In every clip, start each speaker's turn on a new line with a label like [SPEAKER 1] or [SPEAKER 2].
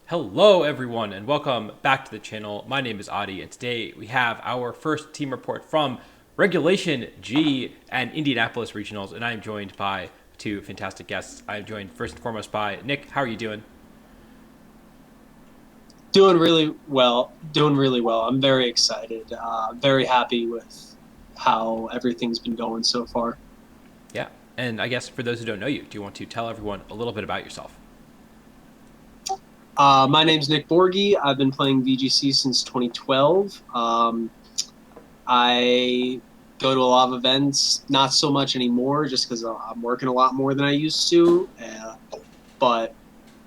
[SPEAKER 1] Hello everyone and welcome back to the channel. My name is Adi and today we have our first team report from Regulation G and Indianapolis Regionals, and I am joined by two fantastic guests. I am joined first and foremost by Nick. How are you doing?
[SPEAKER 2] Doing really well. Doing really well. I'm very excited. Very happy with how everything's been going so far.
[SPEAKER 1] Yeah, and I guess for those who don't know you, do you want to tell everyone a little bit about yourself?
[SPEAKER 2] My name's Nick Borghi. I've been playing VGC since 2012. I go to a lot of events, not so much anymore, just because I'm working a lot more than I used to. But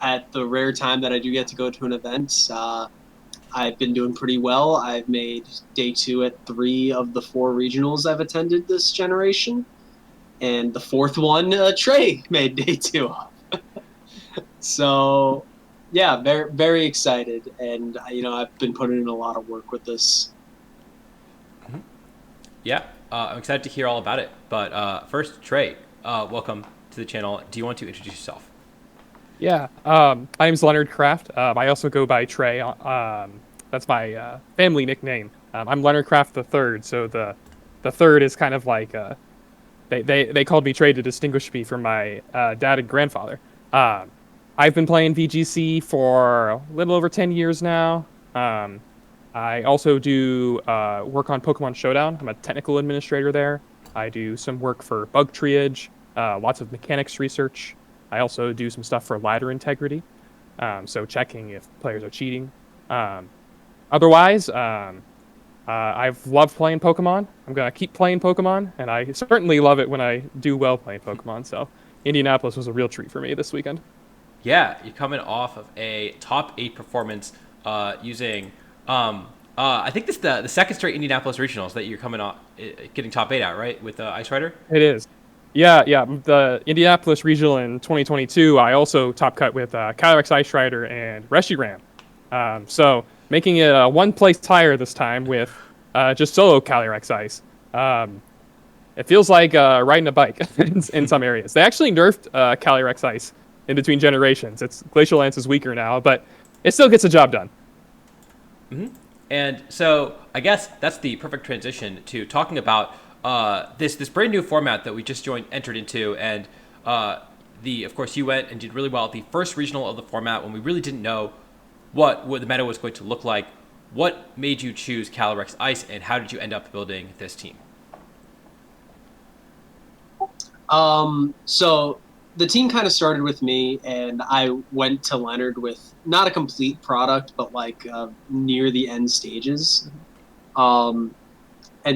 [SPEAKER 2] at the rare time that I do get to go to an event, I've been doing pretty well. I've made day two at 3 of the 4 regionals I've attended this generation. And the fourth one, Trey made day 2 of. So, yeah, very, very excited. And, I've been putting in a lot of work with this.
[SPEAKER 1] Yeah, I'm excited to hear all about it. But first, Trey, welcome to the channel. Do you want to introduce yourself?
[SPEAKER 3] Yeah, my name's Leonard Kraft. I also go by Trey. That's my family nickname. I'm Leonard Kraft the third, so the third is kind of like they called me Trey to distinguish me from my dad and grandfather. I've been playing VGC for a little over 10 years now. I also do work on Pokemon Showdown. I'm a technical administrator there. I do some work for bug triage, lots of mechanics research. I also do some stuff for ladder integrity, so checking if players are cheating. Otherwise, I've loved playing Pokemon. I'm going to keep playing Pokemon, and I certainly love it when I do well playing Pokemon, so Indianapolis was a real treat for me this weekend.
[SPEAKER 1] Yeah, you're coming off of a top 8 performance using, I think this is the second straight Indianapolis Regionals that you're coming off, getting top 8 out, right, with Ice Rider?
[SPEAKER 3] It is. Yeah. The Indianapolis Regional in 2022, I also top cut with Calyrex Ice Rider and Reshiram. So making it one place higher this time with just solo Calyrex Ice. It feels like riding a bike in some areas. They actually nerfed Calyrex Ice in between generations. Its Glacial Lance is weaker now, but it still gets the job done.
[SPEAKER 1] Mm-hmm. And so I guess that's the perfect transition to talking about this brand new format that we just entered into, and of course you went and did really well at the first regional of the format when we really didn't know what the meta was going to look like. What made you choose Calyrex Ice, and how did you end up building this team?
[SPEAKER 2] So the team kind of started with me, and I went to Leonard with not a complete product, but like near the end stages. And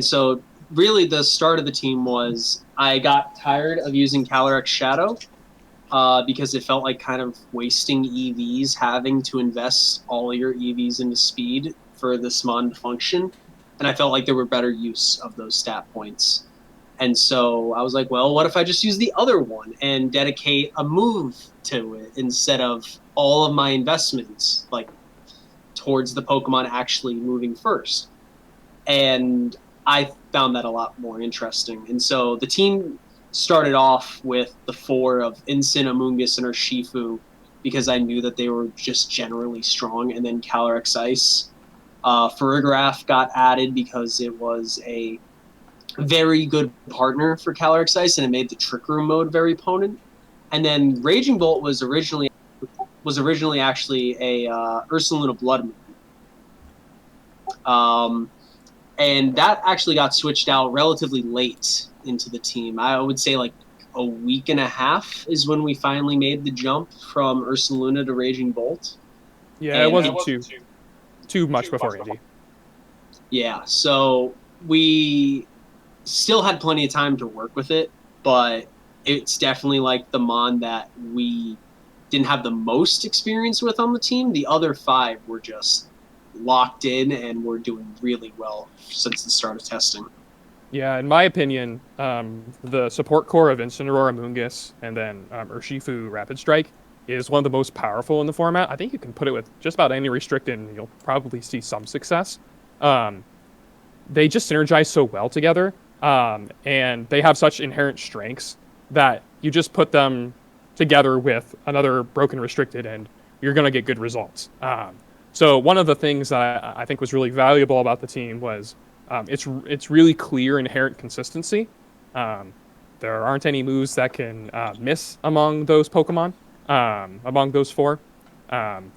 [SPEAKER 2] so really the start of the team was I got tired of using Calyrex Shadow because it felt like kind of wasting EVs, having to invest all your EVs into speed for this mon to function. And I felt like there were better use of those stat points. And so I was like, well, what if I just use the other one and dedicate a move to it instead of all of my investments, like towards the Pokemon actually moving first? And I found that a lot more interesting. And so the team started off with the 4 of Incin, Amoonguss, and Urshifu because I knew that they were just generally strong. And then Calyrex Ice. Farigiraf got added because it was a very good partner for Calyrex Ice, and it made the Trick Room mode very potent. And then Raging Bolt was originally actually a Ursaluna Blood move. And that actually got switched out relatively late into the team. I would say like a week and a half is when we finally made the jump from Ursaluna to Raging Bolt.
[SPEAKER 3] Yeah, it wasn't too much before Indy.
[SPEAKER 2] Yeah, so we still had plenty of time to work with it, but it's definitely like the mon that we didn't have the most experience with on the team. The other 5 were just locked in and were doing really well since the start of testing.
[SPEAKER 3] Yeah, in my opinion, the support core of Incineroar, Amoonguss, and then Urshifu Rapid Strike is one of the most powerful in the format. I think you can put it with just about any restricted and you'll probably see some success. They just synergize so well together, and they have such inherent strengths that you just put them together with another broken restricted and you're going to get good results. So one of the things that I think was really valuable about the team was it's really clear inherent consistency. There aren't any moves that can miss among those Pokemon, among those four.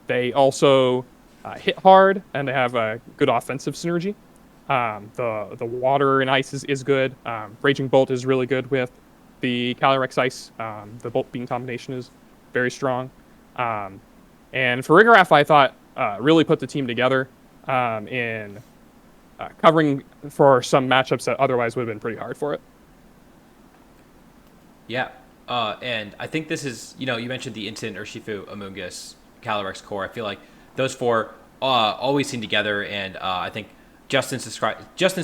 [SPEAKER 3] They also hit hard, and they have a good offensive synergy. The water and ice is good. Raging Bolt is really good with the Calyrex Ice. The Bolt Beam combination is very strong. And for Rigorath, I thought really put the team together in covering for some matchups that otherwise would have been pretty hard for it.
[SPEAKER 1] Yeah. And I think this is, you mentioned the Instant, Urshifu, Amoonguss, Calyrex core. I feel like those four always seem together, and I think Justin's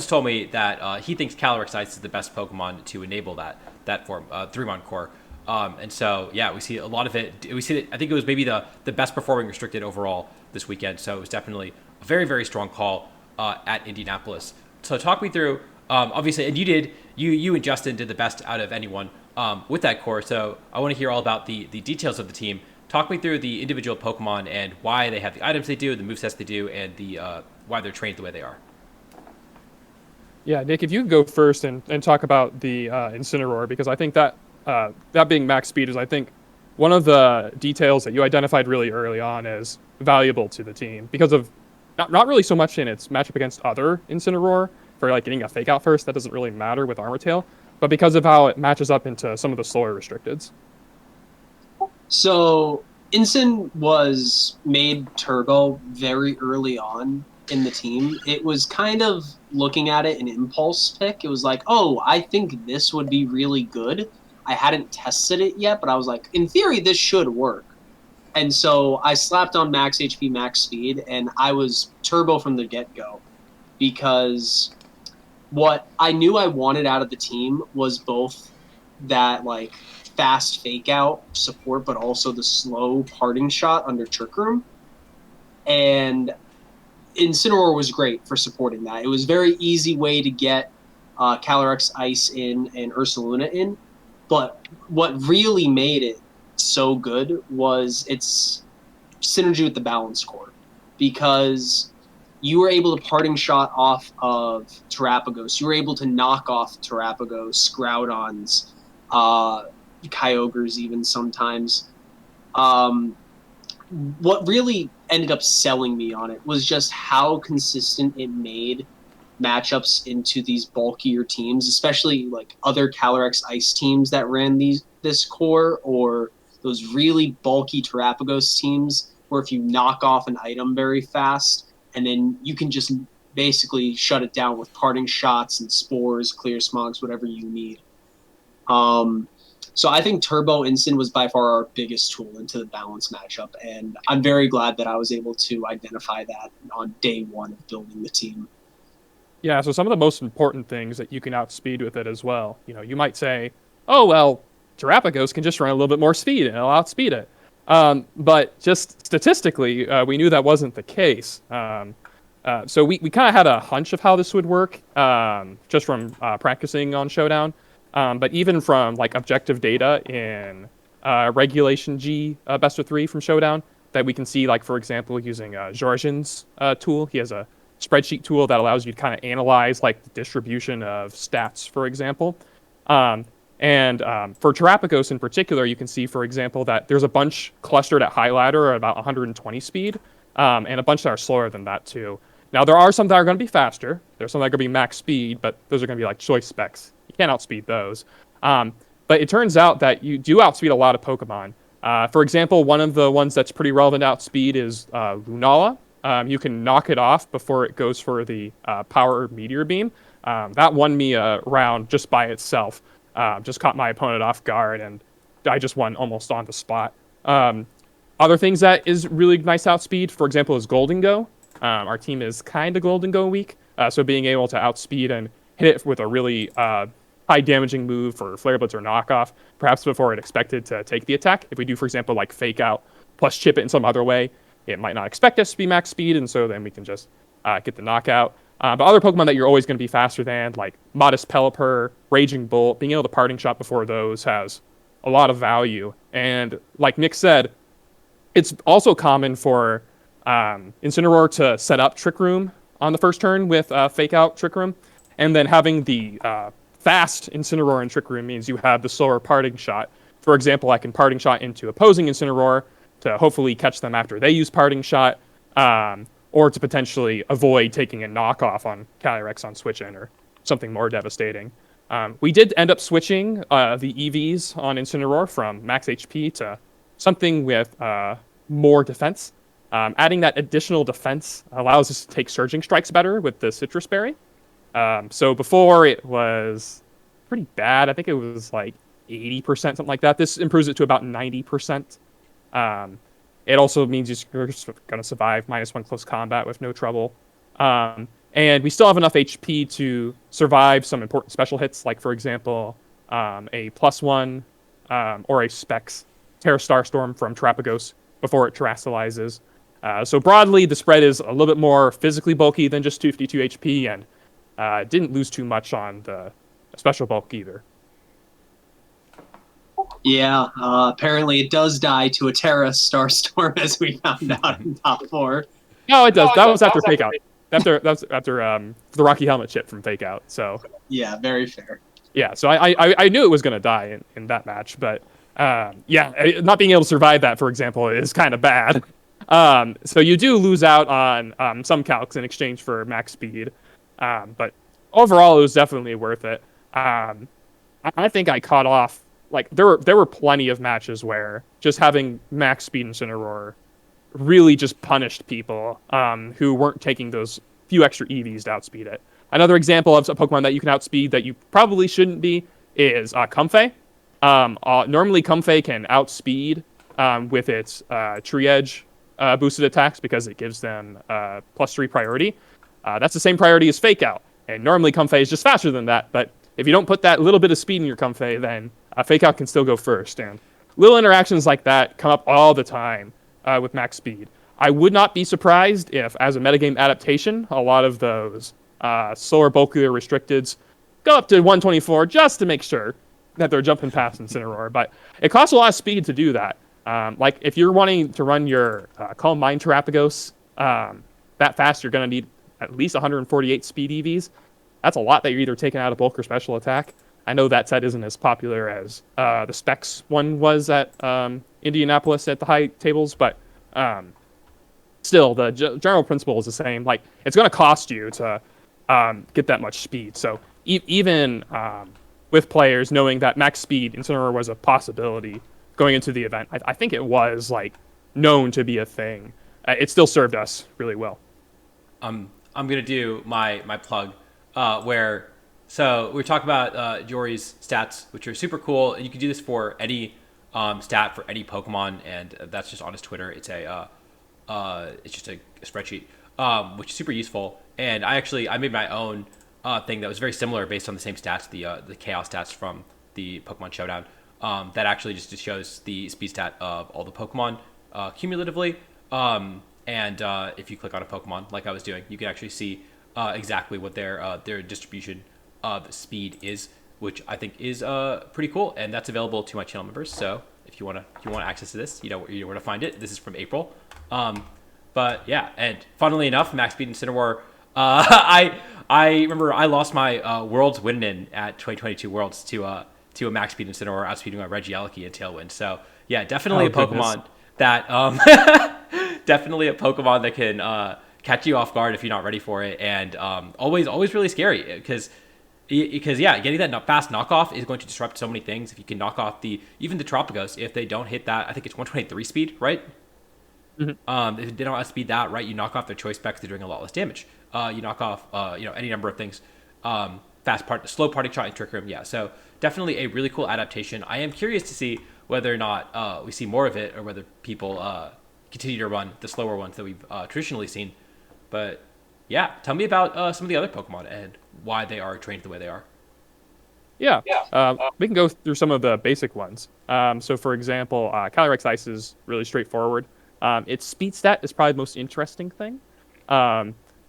[SPEAKER 1] told me that he thinks Calyrex Ice is the best Pokemon to enable that form, Threemon core. And so, yeah, we see a lot of it. We see it. I think it was maybe the best performing restricted overall this weekend. So it was definitely a very, very strong call at Indianapolis. So talk me through, obviously, and you and Justin did the best out of anyone with that core. So I want to hear all about the details of the team. Talk me through the individual Pokemon and why they have the items they do, the movesets they do, and the why they're trained the way they are.
[SPEAKER 3] Yeah, Nick, if you could go first and talk about the Incineroar, because I think that that being max speed is, I think, one of the details that you identified really early on as valuable to the team because of not really so much in its matchup against other Incineroar for like getting a fake out first. That doesn't really matter with Armor Tail, but because of how it matches up into some of the slower restricteds.
[SPEAKER 2] So Incin was made turbo very early on in the team. It was kind of looking at it an impulse pick. It was like, oh, I think this would be really good. I hadn't tested it yet, but I was like, in theory, this should work. And so I slapped on max HP, max speed, and I was turbo from the get-go because what I knew I wanted out of the team was both that like fast fake out support, but also the slow parting shot under Trick Room. And Incineroar was great for supporting that. It was a very easy way to get Calyrex Ice in and Ursaluna in. But what really made it so good was its synergy with the balance core, because you were able to parting shot off of Terapagos. You were able to knock off Terapagos, Groudons, Kyogres even sometimes. What really ended up selling me on it was just how consistent it made matchups into these bulkier teams, especially like other Calyrex Ice teams that ran this core, or those really bulky Terapagos teams where if you knock off an item very fast and then you can just basically shut it down with parting shots and spores, clear smogs, whatever you need. So I think Turbo Instant was by far our biggest tool into the balance matchup, and I'm very glad that I was able to identify that on day one of building the team.
[SPEAKER 3] Yeah, so some of the most important things that you can outspeed with it as well. You might say, oh, well, Terapagos can just run a little bit more speed and it'll outspeed it. But just statistically, we knew that wasn't the case. So we kind of had a hunch of how this would work just from practicing on Showdown. But even from like objective data in Regulation G Best of 3 from Showdown, that we can see, like, for example, using Georgian's tool. He has a spreadsheet tool that allows you to kind of analyze like the distribution of stats, for example. And for Terapagos in particular, you can see, for example, that there's a bunch clustered at high ladder at about 120 speed, and a bunch that are slower than that too. Now, there are some that are going to be faster. There's some that are going to be max speed, but those are going to be like choice specs. You can't outspeed those. But it turns out that you do outspeed a lot of Pokemon. For example, one of the ones that's pretty relevant to outspeed is Lunala. You can knock it off before it goes for the Power Meteor Beam. That won me a round just by itself. Just caught my opponent off guard, and I just won almost on the spot. Other things that is really nice outspeed, for example, is Golden Go. Our team is kind of Golden Go weak, so being able to outspeed and hit it with a really high damaging move for Flare Blitz or Knockoff, perhaps before it expected to take the attack. If we do, for example, like Fake Out plus chip it in some other way, it might not expect us to be max speed, and so then we can just get the knockout. But other Pokemon that you're always going to be faster than, like Modest Pelipper, Raging Bolt, being able to parting shot before those has a lot of value. And like Nick said, It's also common for Incineroar to set up Trick Room on the first turn with Fake Out Trick Room, and then having the fast Incineroar in Trick Room means you have the slower Parting Shot. For example, I can Parting Shot into opposing Incineroar to hopefully catch them after they use Parting Shot, or to potentially avoid taking a knockoff on Calyrex on switch in or something more devastating. We did end up switching the EVs on Incineroar from max HP to something with more defense. Adding that additional defense allows us to take Surging Strikes better with the Citrus Berry. So before it was pretty bad. I think it was like 80%, something like that. This improves it to about 90%. It also means you're just going to survive -1 close combat with no trouble. And we still have enough HP to survive some important special hits, like, for example, a +1 or a Specs Terra Starstorm from Terrapagos before it terastallizes. So broadly, the spread is a little bit more physically bulky than just 252 HP, and didn't lose too much on the special bulk either.
[SPEAKER 2] Yeah, apparently it does die to a Terra Starstorm, as we found out in top 4.
[SPEAKER 3] No, it does. That was after Fake Out. That was after the Rocky Helmet chip from Fake Out. So
[SPEAKER 2] yeah, very fair.
[SPEAKER 3] Yeah, so I knew it was going to die in that match, but yeah, not being able to survive that, for example, is kind of bad. So you do lose out on some calcs in exchange for max speed, but overall it was definitely worth it. I think I caught off, like, there were plenty of matches where just having max speed Incineroar really just punished people who weren't taking those few extra EVs to outspeed it. Another example of a Pokemon that you can outspeed that you probably shouldn't be is Comfey. Normally Comfey can outspeed with its Tree Edge boosted attacks because it gives them +3 priority. That's the same priority as Fake Out, and normally Comfey is just faster than that, but if you don't put that little bit of speed in your Comfey, then Fake Out can still go first, and little interactions like that come up all the time with max speed. I would not be surprised if, as a metagame adaptation, a lot of those slower, bulkier restricteds go up to 124 just to make sure that they're jumping past Incineroar, but it costs a lot of speed to do that. Like, if you're wanting to run your Calm Mind Terrapagos that fast, you're going to need at least 148 speed EVs. That's a lot that you're either taking out of bulk or special attack. I know that set isn't as popular as the Specs one was at Indianapolis at the high tables, but still, the general principle is the same. Like, it's going to cost you to get that much speed. So even with players knowing that max speed Incineroar was a possibility going into the event, I think it was, like, known to be a thing. It still served us really well. I'm
[SPEAKER 1] going to do my plug where... So we're talking about Jory's stats, which are super cool. And you can do this for any stat for any Pokemon, and that's just on his Twitter. It's just a spreadsheet, which is super useful. And I made my own thing that was very similar, based on the same stats, the Chaos stats from the Pokemon Showdown. That actually just shows the speed stat of all the Pokemon cumulatively. And if you click on a Pokemon, like I was doing, you can actually see exactly what their distribution of speed is, which I think is pretty cool, and that's available to my channel members. So if you want access to this, you know where to find it. This is from April, but yeah. And funnily enough, max speed Incineroar. I remember I lost my Worlds win-in at 2022 Worlds to a max speed Incineroar, outspeeding my Regieleki and Tailwind. So yeah, definitely a Pokemon that definitely a Pokemon that can catch you off guard if you're not ready for it, and always really scary because yeah, getting that fast knockoff is going to disrupt so many things. If you can knock off even the Terrapagos, if they don't hit that, I think it's 123 speed, right? Mm-hmm. If they don't outspeed that, right, you knock off their choice specs, they're doing a lot less damage. You knock off any number of things. Slow Parting Shot and Trick Room, yeah. So definitely a really cool adaptation. I am curious to see whether or not we see more of it, or whether people continue to run the slower ones that we've traditionally seen. But yeah, tell me about some of the other Pokemon and why they are trained the way they are.
[SPEAKER 3] Yeah. We can go through some of the basic ones. So, for example, Calyrex Ice is really straightforward. Its speed stat is probably the most interesting thing.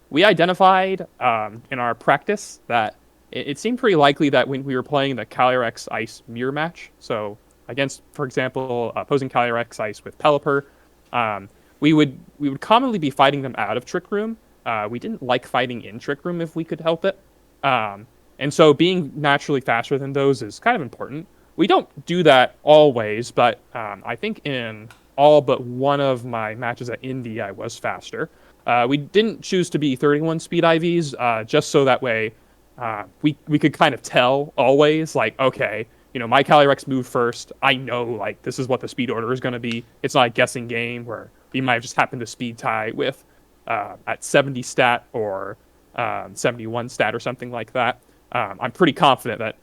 [SPEAKER 3] We identified in our practice that it seemed pretty likely that when we were playing the Calyrex Ice mirror match, so against, for example, opposing Calyrex Ice with Pelipper, We would commonly be fighting them out of Trick Room. We didn't like fighting in Trick Room if we could help it. And so being naturally faster than those is kind of important. We don't do that always, but I think in all but one of my matches at Indy, I was faster. We didn't choose to be 31 speed IVs, just so that way we could kind of tell always, like, okay, my Calyrex moved first. I know, like, this is what the speed order is going to be. It's not a guessing game where we might have just happened to speed tie with at 70 stat or 71 stat or something like that. I'm pretty confident that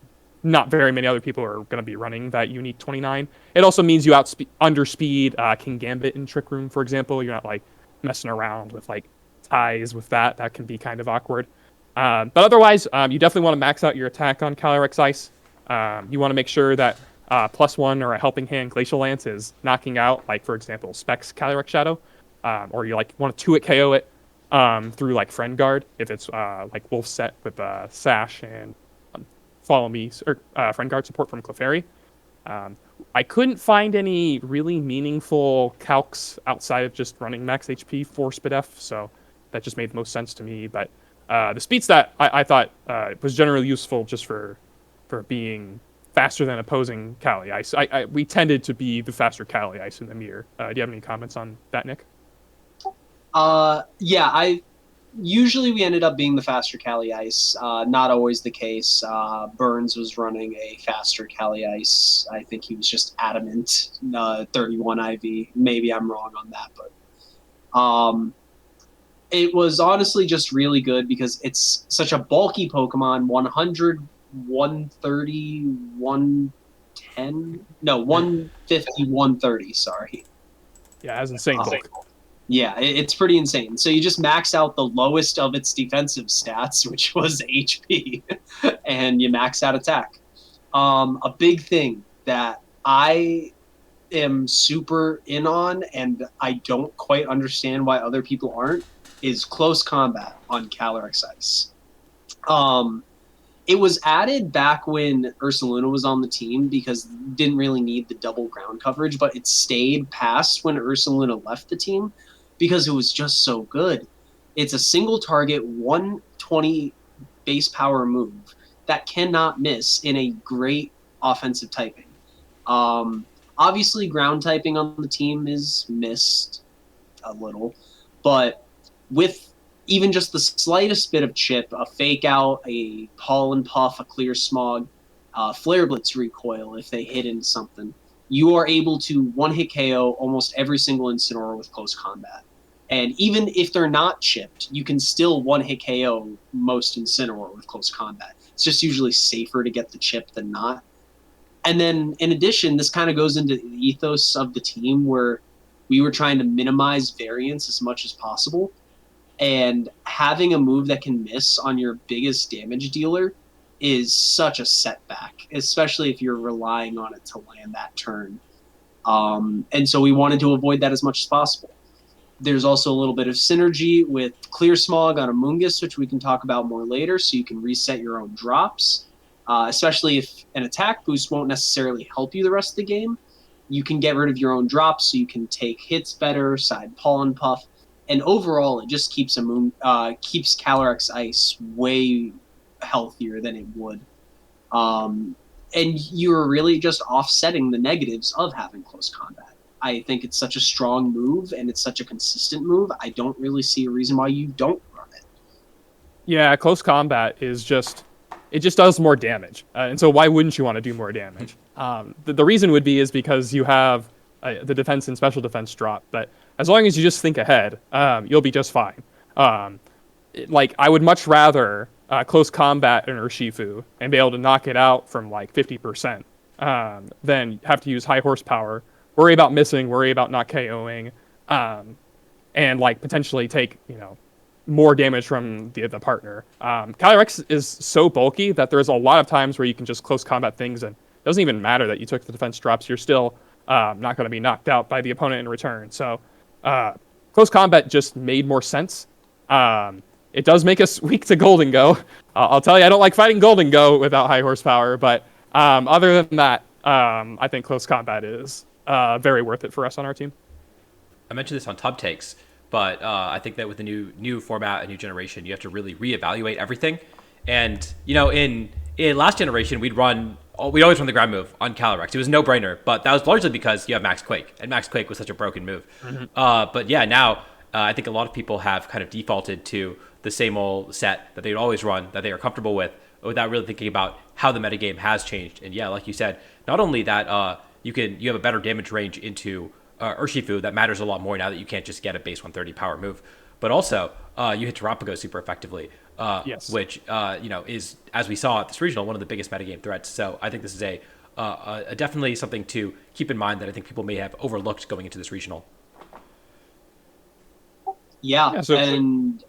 [SPEAKER 3] not very many other people are going to be running that unique 29. It also means you underspeed King Gambit in Trick Room, for example. You're not like messing around with like ties with that. That can be kind of awkward. But otherwise, you definitely want to max out your attack on Calyrex Ice. You want to make sure that +1 or a Helping Hand Glacial Lance is knocking out, like, for example, Specs Calyrex Shadow. Or you like want to 2-hit KO it through like Friend Guard if it's like Wolfset with Sash and Follow Me or Friend Guard support from Clefairy. I couldn't find any really meaningful calcs outside of just running max HP for Spidef, so that just made the most sense to me. But the speed stat I thought was generally useful just for being faster than opposing Cali Ice. We tended to be the faster Cali Ice in the mirror. Do you have any comments on that, Nick?
[SPEAKER 2] Yeah, usually we ended up being the faster Cali Ice. Not always the case. Burns was running a faster Cali Ice. I think he was just adamant. 31 IV. Maybe I'm wrong on that, but it was honestly just really good because it's such a bulky Pokemon. 100, 130, 110. No, 150, 130. Sorry.
[SPEAKER 3] Yeah, that's insane bulk.
[SPEAKER 2] Yeah, it's pretty insane. So you just max out the lowest of its defensive stats, which was HP, and you max out attack. A big thing that I am super in on, and I don't quite understand why other people aren't, is close combat on Calyrex Ice. It was added back when Ursaluna was on the team because it didn't really need the double ground coverage, but it stayed past when Ursaluna left the team because it was just so good. It's a single target, 120 base power move that cannot miss in a great offensive typing. Obviously, ground typing on the team is missed a little, but with even just the slightest bit of chip, a fake out, a pollen puff, a clear smog, flare blitz recoil if they hit into something, you are able to one-hit KO almost every single Incineroar with close combat. And even if they're not chipped, you can still one-hit KO most Incineroar with close combat. It's just usually safer to get the chip than not. And then, in addition, this kind of goes into the ethos of the team where we were trying to minimize variance as much as possible. And having a move that can miss on your biggest damage dealer is such a setback, especially if you're relying on it to land that turn. And so we wanted to avoid that as much as possible. There's also a little bit of synergy with Clear Smog on Amoonguss, which we can talk about more later, so you can reset your own drops, especially if an attack boost won't necessarily help you the rest of the game. You can get rid of your own drops, so you can take hits better, side Pollen Puff, and overall it just keeps keeps Calyrex Ice way healthier than it would. And you're really just offsetting the negatives of having close combat. I think it's such a strong move, and it's such a consistent move. I don't really see a reason why you don't run it.
[SPEAKER 3] Yeah, close combat is it just does more damage. And so why wouldn't you want to do more damage? The reason would be is because you have the defense and special defense drop. But as long as you just think ahead, you'll be just fine. I would much rather close combat an Urshifu and be able to knock it out from like 50% than have to use high horsepower, worry about missing, worry about not KOing, and like potentially take more damage from the partner. Calyrex is so bulky that there's a lot of times where you can just close combat things, and it doesn't even matter that you took the defense drops. You're still not going to be knocked out by the opponent in return. So close combat just made more sense. It does make us weak to Golden Go. I'll tell you, I don't like fighting Golden Go without high horsepower, but other than that, I think close combat is very worth it for us on our team.
[SPEAKER 1] I mentioned this on Tub Takes, but I think that with the new format, a new generation, you have to really reevaluate everything. And in last generation, we'd always run the ground move on Calyrex. It was a no-brainer, but that was largely because you have Max Quake, and Max Quake was such a broken move. But yeah, now I think a lot of people have kind of defaulted to the same old set that they'd always run, that they are comfortable with, without really thinking about how the metagame has changed. And yeah, like you said, not only that you have a better damage range into Urshifu that matters a lot more now that you can't just get a base 130 power move, but also you hit Tarapago super effectively,
[SPEAKER 3] Yes.
[SPEAKER 1] which is, as we saw at this regional, one of the biggest metagame threats. So I think this is a definitely something to keep in mind that I think people may have overlooked going into this regional.
[SPEAKER 2] Yeah, and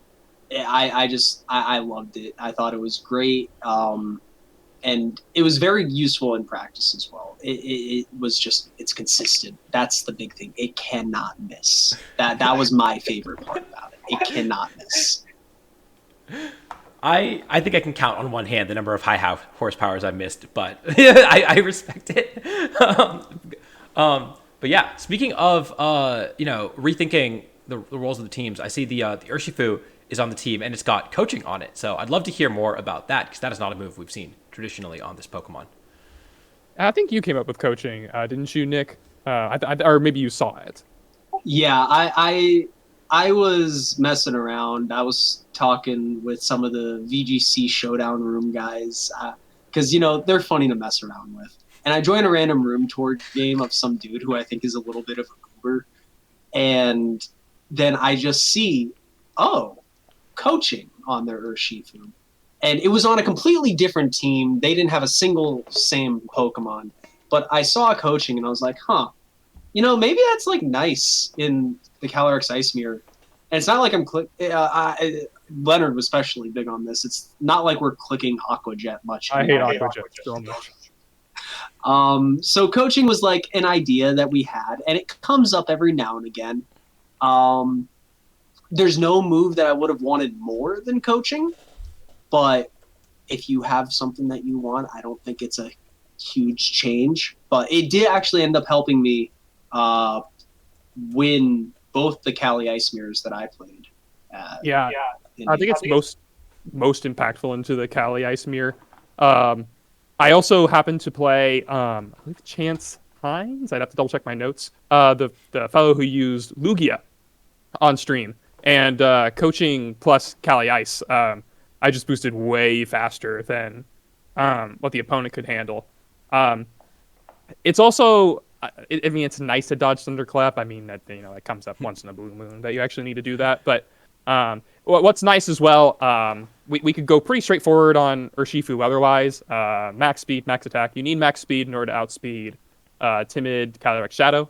[SPEAKER 2] I loved it. I thought it was great, and it was very useful in practice as well. It was just, it's consistent. That's the big thing. It cannot miss. That was my favorite part about it. It cannot miss.
[SPEAKER 1] I think I can count on one hand the number of high horsepowers I've missed, but I respect it. But yeah, speaking of rethinking the roles of the teams, I see the Urshifu is on the team and it's got coaching on it. So I'd love to hear more about that because that is not a move we've seen traditionally on this Pokemon.
[SPEAKER 3] I think you came up with coaching, didn't you, Nick? Or maybe you saw it.
[SPEAKER 2] Yeah, I was messing around. I was talking with some of the VGC Showdown Room guys because they're funny to mess around with. And I joined a random room tour game of some dude who I think is a little bit of a goober, and then I just see, coaching on their Urshifu. And it was on a completely different team. They didn't have a single same Pokemon. But I saw coaching and I was like, maybe that's like nice in the Calyrex Ice Mirror. And it's not like Leonard was especially big on this. It's not like we're clicking Aqua Jet much.
[SPEAKER 3] I hate Aqua Jet so much.
[SPEAKER 2] So coaching was like an idea that we had, and it comes up every now and again. There's no move that I would have wanted more than coaching, but if you have something that you want, I don't think it's a huge change. But it did actually end up helping me win both the Cali Ice Mirrors that I played.
[SPEAKER 3] I think it's most impactful into the Cali Ice Mirror. I also happened to play, I believe Chance Hines. I'd have to double check my notes. The fellow who used Lugia on stream, and coaching plus Cali Ice. I just boosted way faster than what the opponent could handle. It's also, it's nice to dodge Thunderclap. I mean, that comes up once in a blue moon that you actually need to do that. But what's nice as well, we could go pretty straightforward on Urshifu otherwise. Max speed, max attack. You need max speed in order to outspeed Timid, Calyrex Shadow.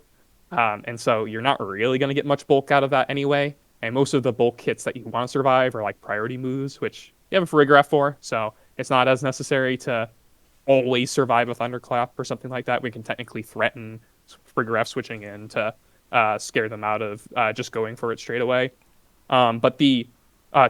[SPEAKER 3] And so you're not really going to get much bulk out of that anyway. And most of the bulk hits that you want to survive are like priority moves, which you have a Farigiraf for. So it's not as necessary to always survive a Thunderclap or something like that. We can technically threaten Farigiraf switching in to scare them out of just going for it straight away. But the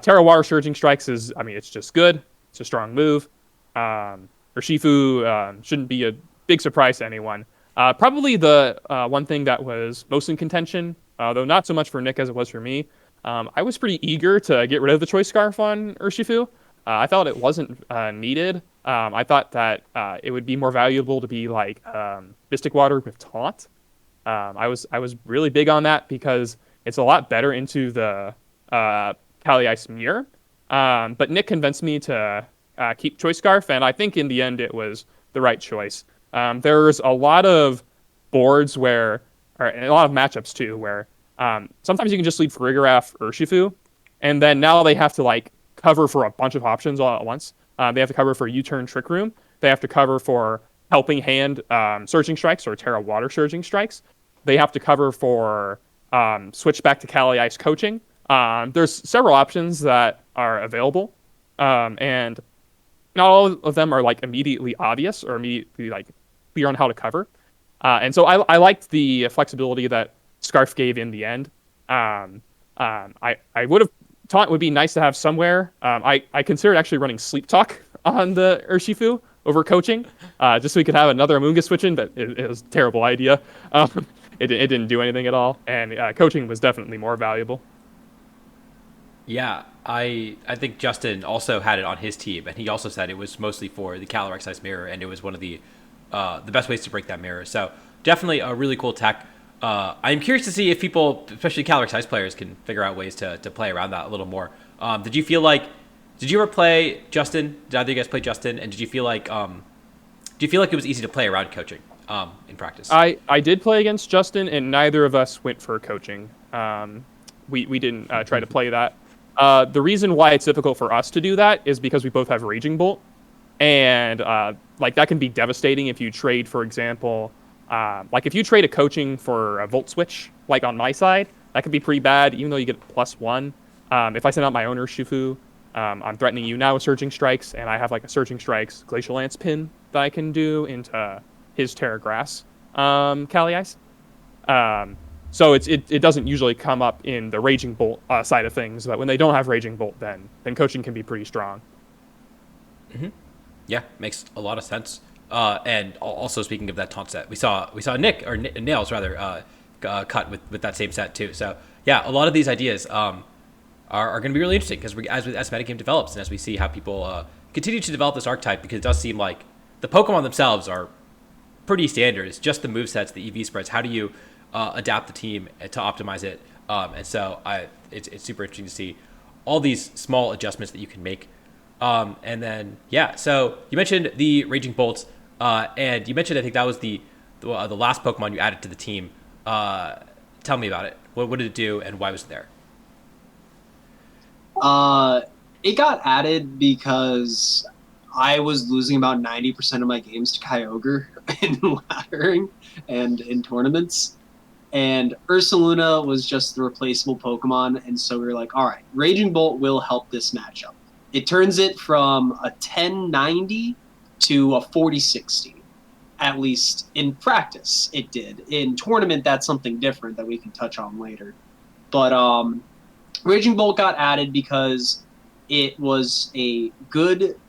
[SPEAKER 3] Terra Water Surging Strikes it's just good. It's a strong move. Urshifu shouldn't be a big surprise to anyone. Probably the one thing that was most in contention, though not so much for Nick as it was for me, I was pretty eager to get rid of the Choice Scarf on Urshifu. I felt it wasn't needed. I thought that it would be more valuable to be like Mystic Water with Taunt. I was really big on that because it's a lot better into the Cali Ice Mirror. But Nick convinced me to keep Choice Scarf, and I think in the end it was the right choice. There's a lot of boards and a lot of matchups too, where sometimes you can just lead Farigiraf Urshifu, and then now they have to cover for a bunch of options all at once. They have to cover for U-Turn Trick Room. They have to cover for Helping Hand Surging Strikes or Terra Water Surging Strikes. They have to cover for switch back to Cali Ice Coaching. There's several options that are available, and not all of them are immediately obvious or immediately clear on how to cover. And so I liked the flexibility that Scarf gave in the end. I would have Taunt would be nice to have somewhere. I considered actually running Sleep Talk on the Urshifu over coaching, just so we could have another Amoonguss switch in, but it was a terrible idea. it didn't do anything at all. And coaching was definitely more valuable.
[SPEAKER 1] Yeah, I think Justin also had it on his team, and he also said it was mostly for the caloric size mirror, and it was one of the best ways to break that mirror. So definitely a really cool tech. I'm curious to see if people, especially caloric size players, can figure out ways to play around that a little more. Did you ever play Justin? Did either of you guys play Justin? And do you feel like it was easy to play around coaching in practice?
[SPEAKER 3] I did play against Justin, and neither of us went for coaching. We didn't try to play that. The reason why it's difficult for us to do that is because we both have Raging Bolt, and like that can be devastating if you trade, for example, like if you trade a coaching for a Volt Switch, like on my side, that could be pretty bad, even though you get +1. If I send out my owner Shufu, I'm threatening you now with Surging Strikes, and I have like a Surging Strikes Glacial Lance pin that I can do into his Terra Grass Cali Ice. So it doesn't usually come up in the Raging Bolt side of things, but when they don't have Raging Bolt, then coaching can be pretty strong.
[SPEAKER 1] Mm-hmm. Yeah, makes a lot of sense. And also speaking of that taunt set, we saw Nick or Nails rather cut with that same set too. So yeah, a lot of these ideas are going to be really interesting because as metagame develops and as we see how people continue to develop this archetype, because it does seem like the Pokemon themselves are pretty standard. It's just the movesets, the EV spreads. How do you adapt the team to optimize it? And so it's super interesting to see all these small adjustments that you can make. And then, yeah, so you mentioned the Raging Bolts, and you mentioned, I think that was the last Pokemon you added to the team. Tell me about it. What did it do, and why was it there?
[SPEAKER 2] It got added because I was losing about 90% of my games to Kyogre in laddering and in tournaments. And Ursaluna was just the replaceable Pokemon, and so we were like, all right, Raging Bolt will help this matchup. It turns it from a 1090 to a 4060, at least in practice it did. In tournament, that's something different that we can touch on later. But Raging Bolt got added because it was a good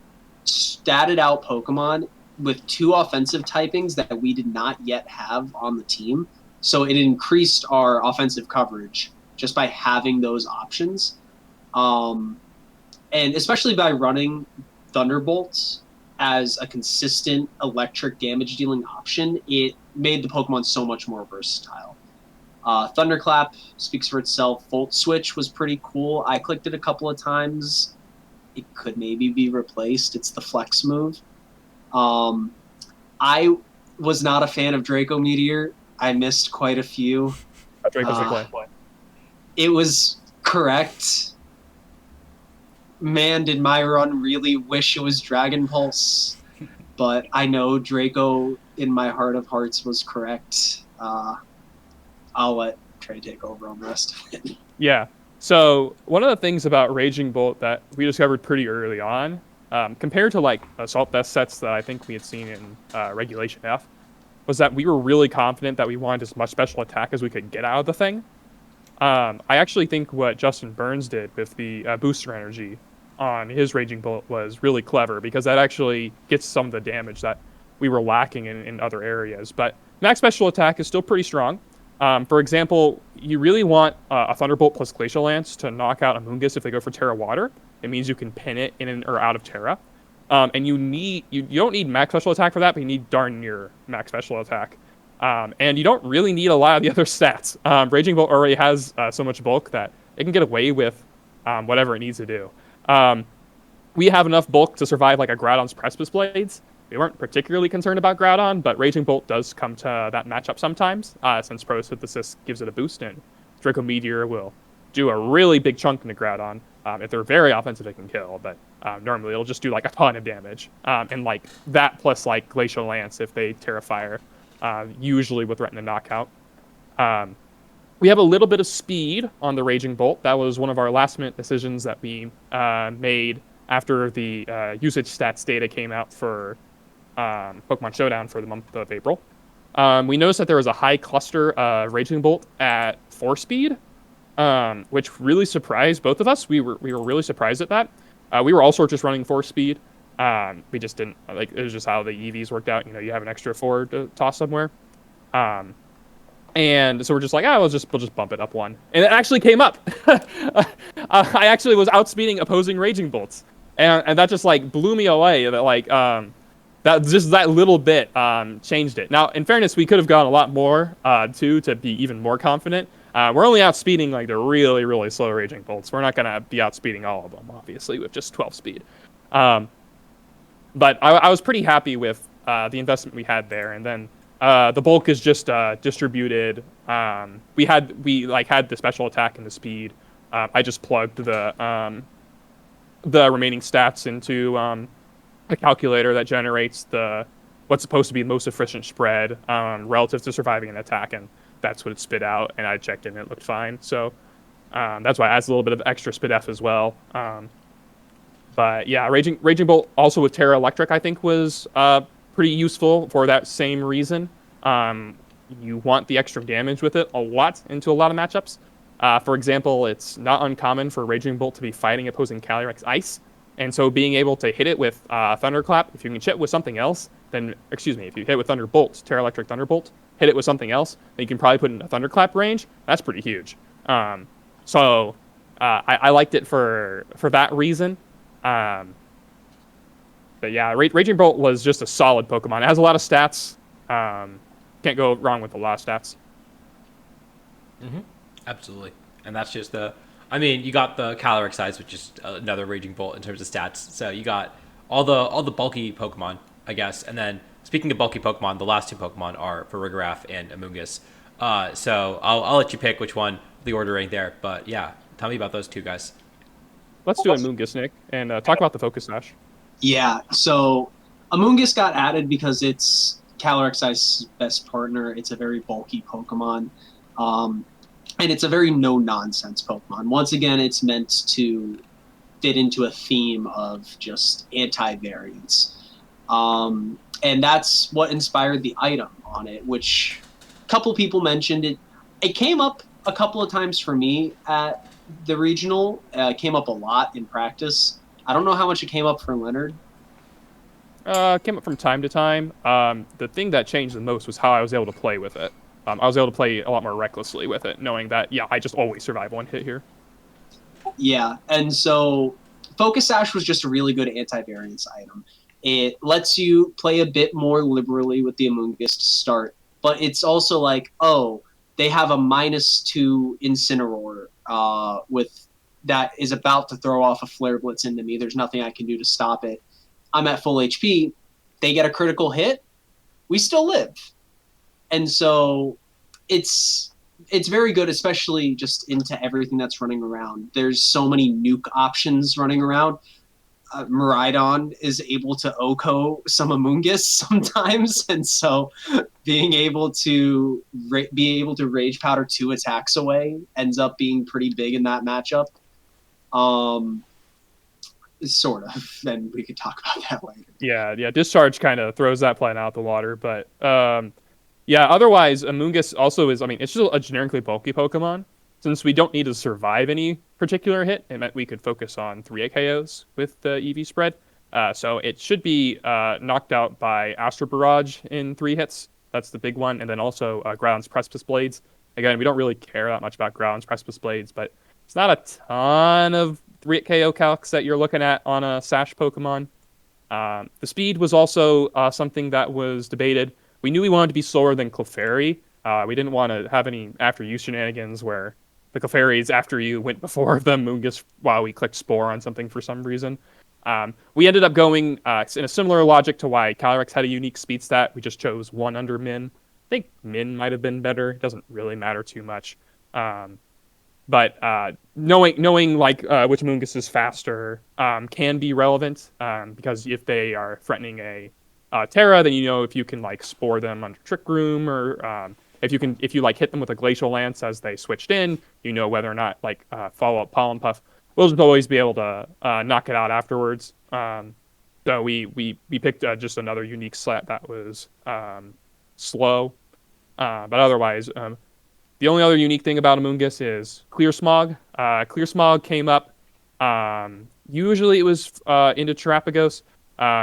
[SPEAKER 2] statted out Pokemon with 2 offensive typings that we did not yet have on the team. So it increased our offensive coverage just by having those options. And especially by running Thunderbolts as a consistent electric damage dealing option, it made the Pokemon so much more versatile. Thunderclap speaks for itself. Volt Switch was pretty cool. I clicked it a couple of times. It could maybe be replaced. It's the flex move. I was not a fan of Draco Meteor. I missed quite a few.
[SPEAKER 3] Draco's the play.
[SPEAKER 2] It was correct. Man, did my run really wish it was Dragon Pulse. But I know Draco, in my heart of hearts, was correct. I'll let Trey take over on the rest of it.
[SPEAKER 3] Yeah. So one of the things about Raging Bolt that we discovered pretty early on, compared to like Assault Vest sets that I think we had seen in Regulation F, was that we were really confident that we wanted as much special attack as we could get out of the thing. I actually think what Justin Burns did with the booster energy on his Raging Bolt was really clever, because that actually gets some of the damage that we were lacking in other areas. But max special attack is still pretty strong. For example, you really want a Thunderbolt plus Glacial Lance to knock out Amoonguss if they go for Terra Water. It means you can pin it in or out of Terra. And you don't need max special attack for that, but you need darn near max special attack. And you don't really need a lot of the other stats. Raging Bolt already has so much bulk that it can get away with whatever it needs to do. We have enough bulk to survive like a Groudon's Precipice Blades. We weren't particularly concerned about Groudon, but Raging Bolt does come to that matchup sometimes, since Protosynthesis gives it a boost, and Draco Meteor will do a really big chunk into Groudon. If they're very offensive, it can kill, but normally it'll just do like a ton of damage. And like that plus like Glacial Lance if they Terra Fire, usually with Retina Knockout. We have a little bit of speed on the Raging Bolt. That was one of our last minute decisions that we made after the usage stats data came out for Pokemon Showdown for the month of April. We noticed that there was a high cluster of Raging Bolt at 4 speed, which really surprised both of us. We were really surprised at that. We were also just running 4 speed. We just didn't, like, it was just how the EVs worked out. You know, you have an extra 4 to toss somewhere. And And so we're just like, oh, we'll just bump it up one, and it actually came up. I actually was outspeeding opposing Raging Bolts, and that just like blew me away. That like that little bit changed it. Now, in fairness, we could have gone a lot more too to be even more confident. We're only outspeeding like the really really slow Raging Bolts. We're not gonna be outspeeding all of them, obviously, with just 12 speed. But I was pretty happy with the investment we had there, and then. The bulk is just distributed. We had the special attack and the speed. I just plugged the remaining stats into a calculator that generates what's supposed to be the most efficient spread relative to surviving an attack, and that's what it spit out. And I checked it and it looked fine. So that's why it adds a little bit of extra SPDF as well. But yeah, Raging Bolt also with Terra Electric I think was pretty useful for that same reason. You want the extra damage with it a lot into a lot of matchups. For example, it's not uncommon for Raging Bolt to be fighting opposing Calyrex Ice, and so being able to hit it with Thunderclap, if you can hit with something else, then, if you hit with Thunderbolt, Terra Electric Thunderbolt, hit it with something else, then you can probably put in a Thunderclap range. That's pretty huge. So I liked it for that reason. But yeah, Raging Bolt was just a solid Pokemon. It has a lot of stats. Can't go wrong with a lot of stats.
[SPEAKER 1] Mm-hmm. Absolutely. And that's just you got the Calyrex size, which is another Raging Bolt in terms of stats. So you got all the bulky Pokemon, I guess. And then speaking of bulky Pokemon, the last two Pokemon are Farigiraf and Amoonguss. So I'll let you pick which one, the ordering there. But yeah, tell me about those two guys.
[SPEAKER 3] Let's do Amoonguss, Nick, and talk about the Focus Sash.
[SPEAKER 2] Yeah, so Amoonguss got added because it's Calyrex Ice's best partner. It's a very bulky Pokemon, and it's a very no-nonsense Pokemon. Once again, it's meant to fit into a theme of just anti-variance. And that's what inspired the item on it, which a couple people mentioned. It came up a couple of times for me at the regional. It came up a lot in practice. I don't know how much it came up for Leonard.
[SPEAKER 3] Came up from time to time. The thing that changed the most was how I was able to play with it. I was able to play a lot more recklessly with it, knowing that, yeah, I just always survive one hit here.
[SPEAKER 2] Yeah, and so Focus Sash was just a really good anti-variance item. It lets you play a bit more liberally with the Amoonguss to start, but it's also like, oh, they have a -2 Incineroar with that is about to throw off a Flare Blitz into me. There's nothing I can do to stop it. I'm at full HP. They get a critical hit. We still live. And so it's very good, especially just into everything that's running around. There's so many nuke options running around. Miraidon is able to OHKO some Amoonguss sometimes, and so being able to Rage Powder 2 attacks away ends up being pretty big in that matchup. Sort of, and we could talk about that later.
[SPEAKER 3] Yeah, Discharge kind of throws that plan out the water, but yeah, otherwise, Amoonguss also is, it's just a generically bulky Pokemon. Since we don't need to survive any particular hit, it meant we could focus on 3 KOs with the EV spread. So it should be knocked out by Astro Barrage in 3 hits. That's the big one. And then also Groudon's Precipice Blades. Again, we don't really care that much about Groudon's Precipice Blades, but it's not a ton of 3 KO calcs that you're looking at on a Sash Pokemon. The speed was also something that was debated. We knew we wanted to be slower than Clefairy. We didn't want to have any after-use shenanigans where the Clefairies after you went before the Amoonguss while we clicked Spore on something for some reason. We ended up going in a similar logic to why Calyrex had a unique speed stat. We just chose 1 under Min. I think Min might have been better. It doesn't really matter too much. But knowing like which Amoonguss is faster can be relevant because if they are threatening a Terra, then you know if you can like Spore them under Trick Room or if you like hit them with a Glacial Lance as they switched in, you know whether or not like follow up Pollen Puff. We'll just always be able to knock it out afterwards. So we picked just another unique slat that was slow, but otherwise. The only other unique thing about Amoonguss is Clear Smog. Clear Smog came up. Usually it was into Terrapagos.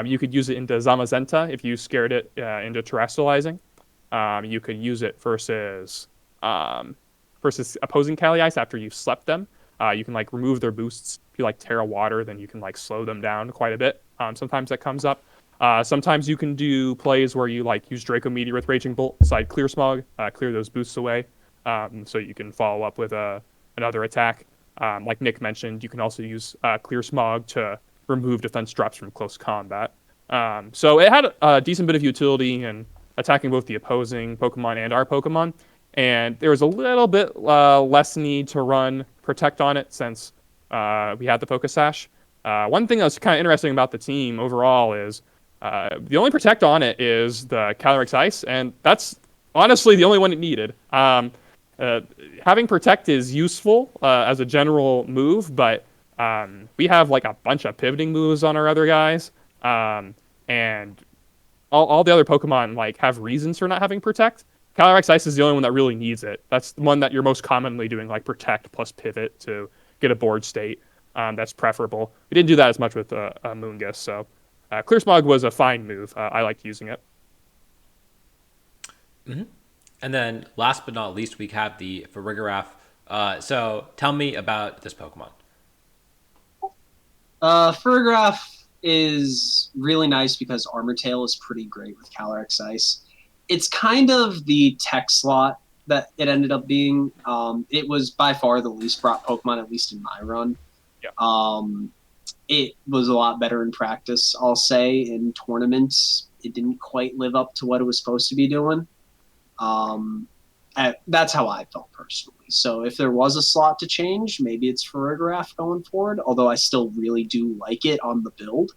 [SPEAKER 3] You could use it into Zamazenta if you scared it into Terrestrializing. You could use it versus versus opposing Cali Ice after you've slept them. You can like remove their boosts. If you like Terra Water, then you can like slow them down quite a bit. Sometimes that comes up. Sometimes you can do plays where you like use Draco Meteor with Raging Bolt, side Clear Smog, clear those boosts away, so you can follow up with another attack. Like Nick mentioned, you can also use Clear Smog to remove defense drops from close combat. So it had a decent bit of utility in attacking both the opposing Pokemon and our Pokemon. And there was a little bit less need to run Protect on it since we had the Focus Sash. One thing that was kind of interesting about the team overall is the only Protect on it is the Calyrex Ice, and that's honestly the only one it needed. Having Protect is useful as a general move, but we have like a bunch of pivoting moves on our other guys, and all the other Pokemon like have reasons for not having Protect. Calyrex Ice is the only one that really needs it. That's the one that you're most commonly doing, like Protect plus Pivot to get a board state. That's preferable. We didn't do that as much with Moongus, so Clear Smog was a fine move. I liked using it.
[SPEAKER 1] Mm-hmm. And then last but not least, we have the Farigiraf. So tell me about this Pokemon.
[SPEAKER 2] Farigiraf is really nice because Armor Tail is pretty great with Calyrex Ice. It's kind of the tech slot that it ended up being. It was by far the least brought Pokemon, at least in my run.
[SPEAKER 3] Yeah.
[SPEAKER 2] It was a lot better in practice, I'll say. In tournaments, it didn't quite live up to what it was supposed to be doing. That's how I felt personally. So if there was a slot to change, maybe it's Farigiraf going forward, although I still really do like it on the build.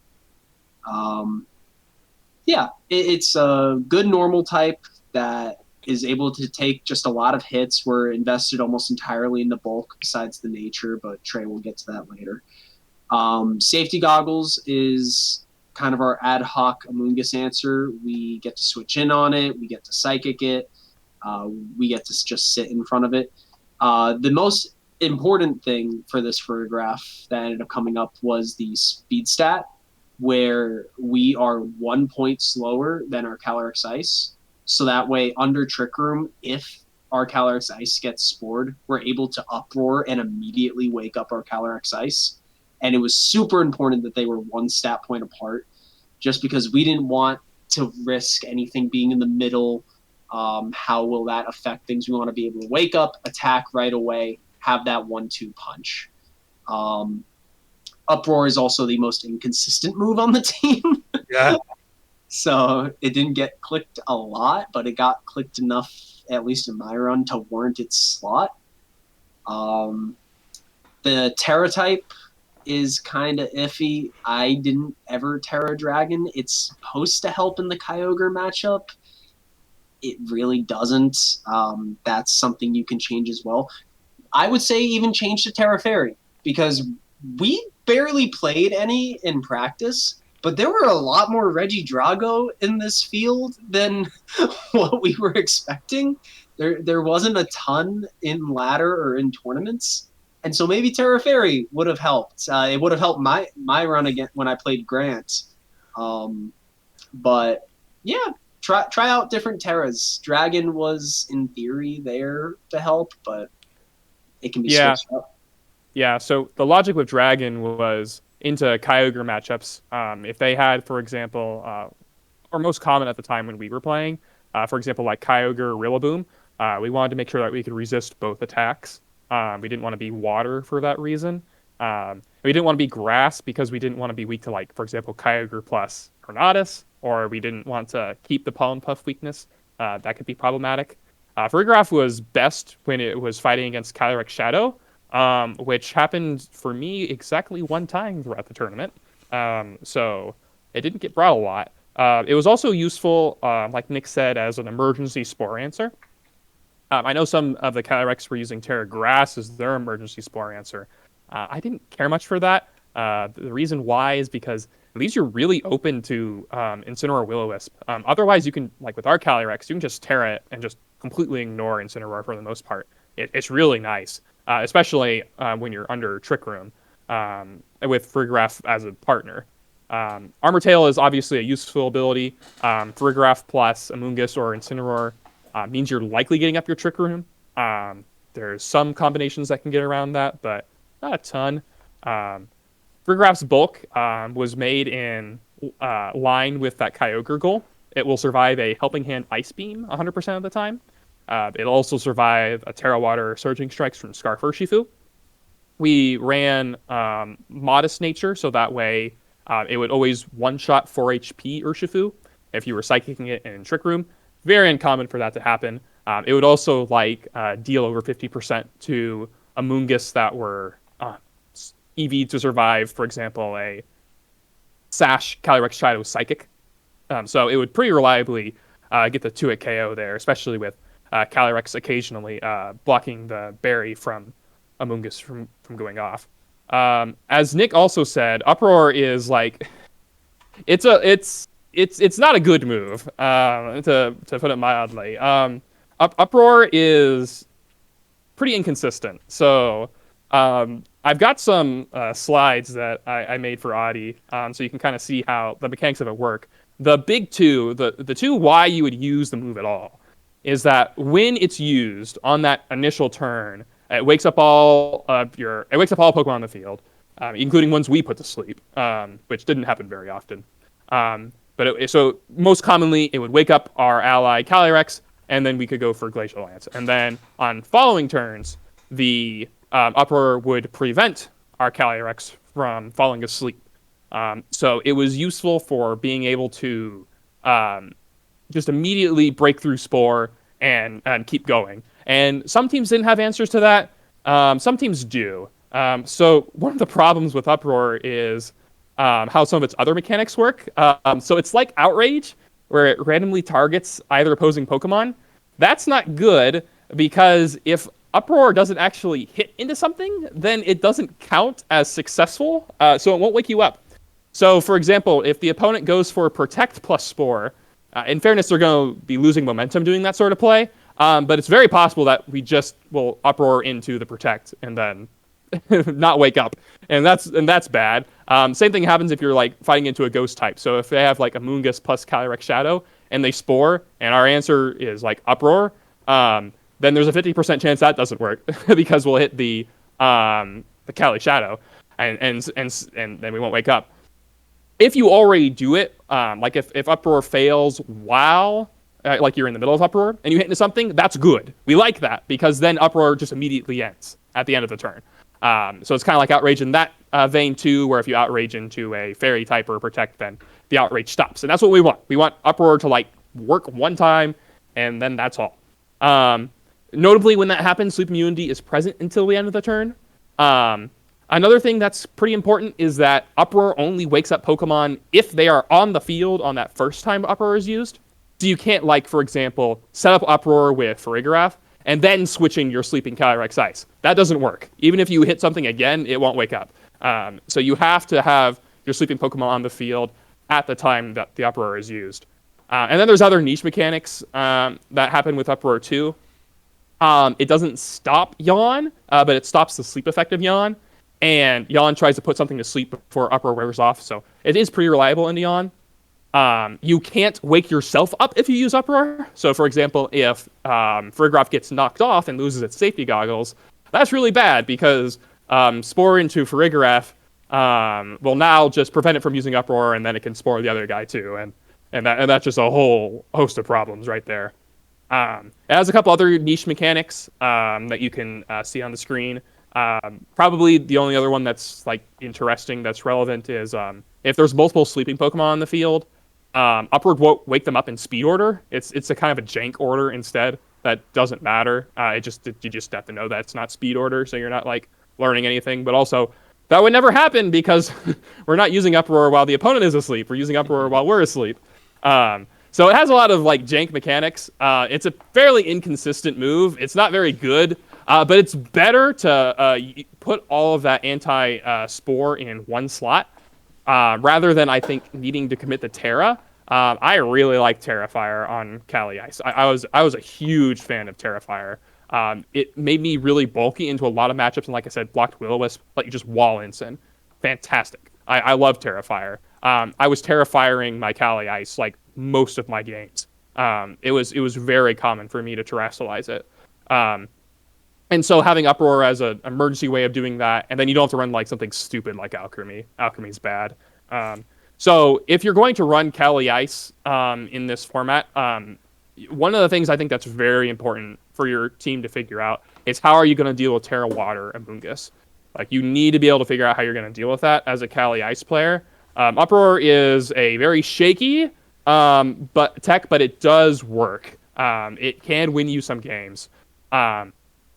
[SPEAKER 2] It's a good normal type that is able to take just a lot of hits. We're invested almost entirely in the bulk besides the nature, but Trey will get to that later. Safety Goggles is kind of our ad hoc Amoonguss answer. We get to switch in on it. We get to Psychic it. We get to just sit in front of it. The most important thing for this Farigiraf that ended up coming up was the speed stat, where we are 1 point slower than our Calyrex Ice. So that way, under Trick Room, if our Calyrex Ice gets spored, we're able to Uproar and immediately wake up our Calyrex Ice. And it was super important that they were 1 stat point apart, just because we didn't want to risk anything being in the middle. How will that affect things? We want to be able to wake up, attack right away, have that 1-2 punch. Uproar is also the most inconsistent move on the team.
[SPEAKER 3] Yeah.
[SPEAKER 2] So it didn't get clicked a lot, but it got clicked enough, at least in my run, to warrant its slot. The Terra type is kind of iffy. I didn't ever Terra Dragon. It's supposed to help in the Kyogre matchup. It really doesn't. That's something you can change as well. I would say even change to Terra Fairy, because we barely played any in practice, but there were a lot more Regidrago in this field than what we were expecting. There wasn't a ton in ladder or in tournaments, and so maybe Terra Fairy would have helped. It would have helped my run again when I played Grant. But yeah, try out different Terras. Dragon was in theory there to help, but it can be switched up.
[SPEAKER 3] Yeah, so the logic with Dragon was into Kyogre matchups. If they had, for example, or most common at the time when we were playing, for example, like Kyogre or Rillaboom, we wanted to make sure that we could resist both attacks. We didn't want to be water for that reason. We didn't want to be grass because we didn't want to be weak to, like, for example, Kyogre plus Tornadus, or we didn't want to keep the Pollen Puff weakness. That could be problematic. Farigiraf was best when it was fighting against Calyrex Shadow, which happened for me exactly 1 time throughout the tournament. So it didn't get brought a lot. It was also useful, like Nick said, as an emergency spore answer. I know some of the Calyrex were using Terra Grass as their emergency spore answer. I didn't care much for that. The reason why is because at least you're really open to Incineroar Will-O-Wisp. Otherwise, you can, like with our Calyrex, you can just Terra it and just completely ignore Incineroar for the most part. It's really nice, especially when you're under Trick Room with Farigiraf as a partner. Armor Tail is obviously a useful ability. Farigiraf plus Amoonguss or Incineroar means you're likely getting up your Trick Room. There's some combinations that can get around that, but not a ton. Frigraph's bulk was made in line with that Kyogre goal. It will survive a Helping Hand Ice Beam 100% of the time. It'll also survive a Terra Water Surging Strikes from Scarf Urshifu. We ran Modest Nature, so that way it would always one-shot 4 HP Urshifu if you were Psychicking it in Trick Room. Very uncommon for that to happen. It would also deal over 50% to Amoonguss that were EV to survive, for example, a Sash Calyrex Shadow Psychic. So it would pretty reliably get the 2-hit KO there, especially with Calyrex occasionally blocking the berry from Amoonguss from going off. As Nick also said, Uproar is it's not a good move, to put it mildly. Uproar is pretty inconsistent. So I've got some slides that I made for Audi, so you can kind of see how the mechanics of it work. The big two, the two why you would use the move at all, is that when it's used on that initial turn, it wakes up all Pokemon on the field, including ones we put to sleep, which didn't happen very often. So most commonly, it would wake up our ally Calyrex, and then we could go for Glacial Lance. And then on following turns, the Uproar would prevent our Calyrex from falling asleep. So it was useful for being able to just immediately break through Spore and keep going. And some teams didn't have answers to that. Some teams do. So one of the problems with Uproar is how some of its other mechanics work. So it's like Outrage, where it randomly targets either opposing Pokemon. That's not good, because if Uproar doesn't actually hit into something, then it doesn't count as successful, so it won't wake you up. So, for example, if the opponent goes for Protect plus Spore, in fairness, they're going to be losing momentum doing that sort of play, but it's very possible that we just will Uproar into the Protect and then not wake up, and that's bad. Same thing happens if you're fighting into a Ghost type. So if they have Amoonguss plus Calyrex Shadow and they Spore, and our answer is Uproar, then there's a 50% chance that doesn't work because we'll hit the Cali Shadow, and then we won't wake up. If you already do it, if Uproar fails while you're in the middle of Uproar and you hit into something, that's good. We like that, because then Uproar just immediately ends at the end of the turn. So it's kind of like Outrage in that vein too, where if you Outrage into a Fairy type or Protect, then the Outrage stops, and that's what we want. We want Uproar to work one time, and then that's all. Notably, when that happens, Sleep Immunity is present until the end of the turn. Another thing that's pretty important is that Uproar only wakes up Pokemon if they are on the field on that first time Uproar is used. So you can't, for example, set up Uproar with Farigiraf and then switching your sleeping Calyrex Ice. That doesn't work. Even if you hit something again, it won't wake up. So you have to have your sleeping Pokemon on the field at the time that the Uproar is used. And then there's other niche mechanics that happen with Uproar too. It doesn't stop Yawn, but it stops the sleep effect of Yawn. And Yawn tries to put something to sleep before Uproar wears off, so it is pretty reliable in Yawn. You can't wake yourself up if you use Uproar. So, for example, if Farigiraf gets knocked off and loses its safety goggles, that's really bad, because Spore into Farigiraf will now just prevent it from using Uproar, and then it can Spore the other guy too, and that's just a whole host of problems right there. It has a couple other niche mechanics that you can see on the screen. Probably the only other one that's interesting, that's relevant, is if there's multiple sleeping Pokemon on the field, Upward won't wake them up in speed order. It's a kind of a jank order instead. That doesn't matter. You just have to know that it's not speed order, so you're not learning anything. But also, that would never happen because we're not using Uproar while the opponent is asleep. We're using Uproar while we're asleep. So it has a lot of jank mechanics. It's a fairly inconsistent move. It's not very good. But it's better to put all of that anti-Spore in one slot, rather than, I think, needing to commit the Terra. I really like Terrafire on Cali Ice. I was a huge fan of Terrafire. It made me really bulky into a lot of matchups, and like I said, blocked Will-O-Wisp, let you just wall Ensign. Fantastic. I love Terrafire. I was Terrafiring my Cali Ice most of my games. It was very common for me to terrestrialize it. And so having Uproar as an emergency way of doing that, and then you don't have to run like something stupid like Alchemy. Alchemy's bad. So if you're going to run Cali Ice in this format, one of the things I think that's very important for your team to figure out is how are you going to deal with Terra Water and Mungus. Like you need to be able to figure out how you're going to deal with that as a Cali Ice player. Uproar is a very shaky but it does work. It can win you some games.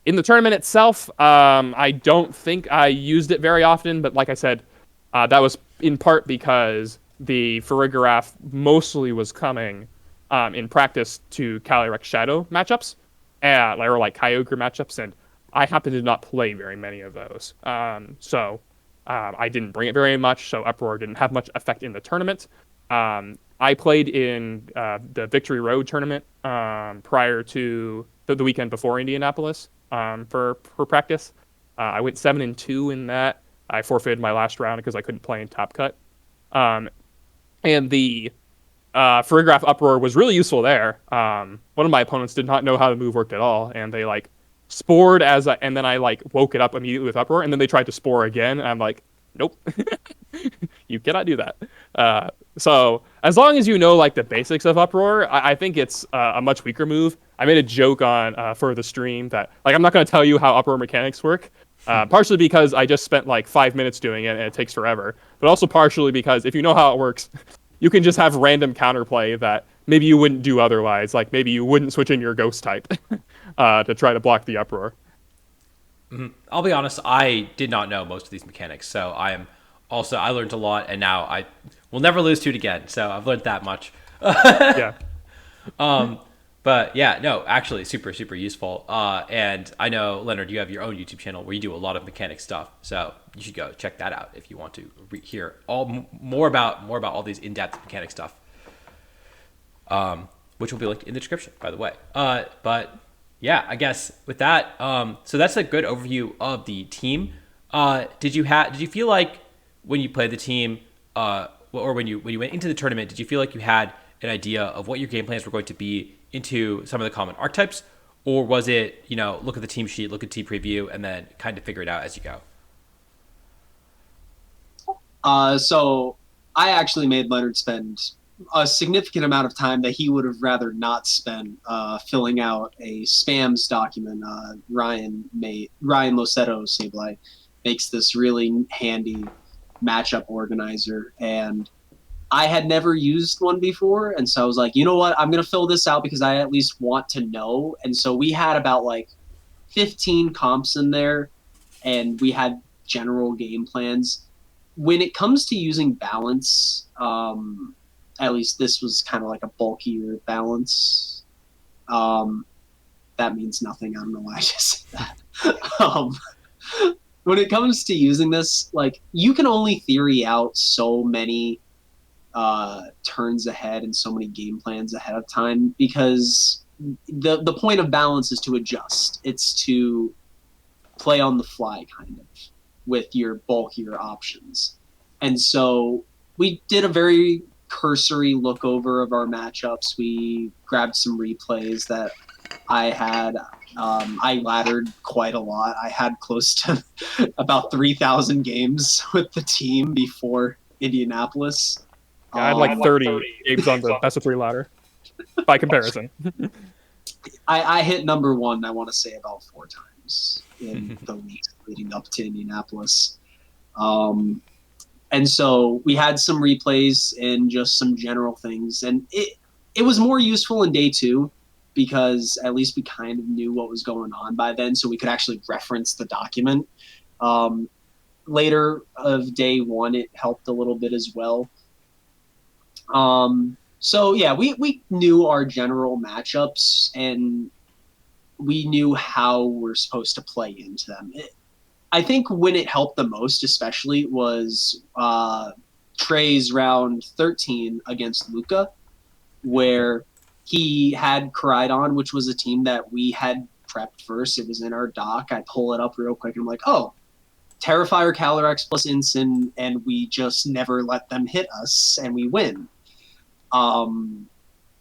[SPEAKER 3] In the tournament itself, I don't think I used it very often, but like I said, that was in part because the Farigiraf mostly was coming in practice to Calyrex Shadow matchups, or like Kyogre matchups, and I happen to not play very many of those. So I didn't bring it very much, so Uproar didn't have much effect in the tournament. I played in the Victory Road tournament prior to the weekend before Indianapolis for practice. I went 7-2 in that. I forfeited my last round because I couldn't play in Top Cut. And the Farigiraf Uproar was really useful there. One of my opponents did not know how the move worked at all, and they like spored and then I like woke it up immediately with Uproar, and then they tried to spore again, and I'm like, nope, you cannot do that. So as long as you know like the basics of Uproar, I think it's a much weaker move. I made a joke on for the stream that like I'm not going to tell you how Uproar mechanics work, partially because I just spent like 5 minutes doing it and it takes forever, but also partially because if you know how it works, you can just have random counterplay that maybe you wouldn't do otherwise. Like maybe you wouldn't switch in your Ghost type to try to block the Uproar.
[SPEAKER 1] I'll be honest, I did not know most of these mechanics, so I learned a lot, and now I will never lose to it again. So I've learned that much.
[SPEAKER 3] Yeah.
[SPEAKER 1] But yeah, no, actually, super super useful. And I know, Leonard, you have your own YouTube channel where you do a lot of mechanic stuff, so you should go check that out if you want to hear more about all these in-depth mechanic stuff. Which will be linked in the description, by the way. But yeah, I guess with that, so that's a good overview of the team. Did you feel like when you played the team, or when you went into the tournament, did you feel like you had an idea of what your game plans were going to be into some of the common archetypes, or was it, look at the team sheet, look at team preview, and then kind of figure it out as you go?
[SPEAKER 2] So I actually made Leonard spend a significant amount of time that he would have rather not spent filling out a spams document. Ryan Losetto Sableye makes this really handy matchup organizer, and I had never used one before, and so I was like, you know what, I'm going to fill this out because I at least want to know. And so we had about like 15 comps in there, and we had general game plans. When it comes to using balance, at least this was kind of like a bulkier balance. That means nothing. I don't know why I just said that. When it comes to using this, like, you can only theory out so many turns ahead and so many game plans ahead of time, because the point of balance is to adjust. It's to play on the fly, kind of, with your bulkier options. And so we did a very cursory look over of our matchups. We grabbed some replays that I had. I laddered quite a lot. I had close to about 3,000 games with the team before Indianapolis.
[SPEAKER 3] Yeah, I had like 30 games on the best of 3 ladder by comparison.
[SPEAKER 2] I hit number 1, I want to say, about 4 times in the weeks leading up to Indianapolis. And so we had some replays and just some general things. And it was more useful in day 2 because at least we kind of knew what was going on by then, so we could actually reference the document. Later of day 1, it helped a little bit as well. So yeah, we knew our general matchups, and we knew how we're supposed to play into them. I think when it helped the most, especially, was Trey's round 13 against Luca, where he had Koraidon, which was a team that we had prepped first. It was in our doc. I pull it up real quick, and I'm like, oh, Terrifier, Calyrex plus Incin, and we just never let them hit us, and we win.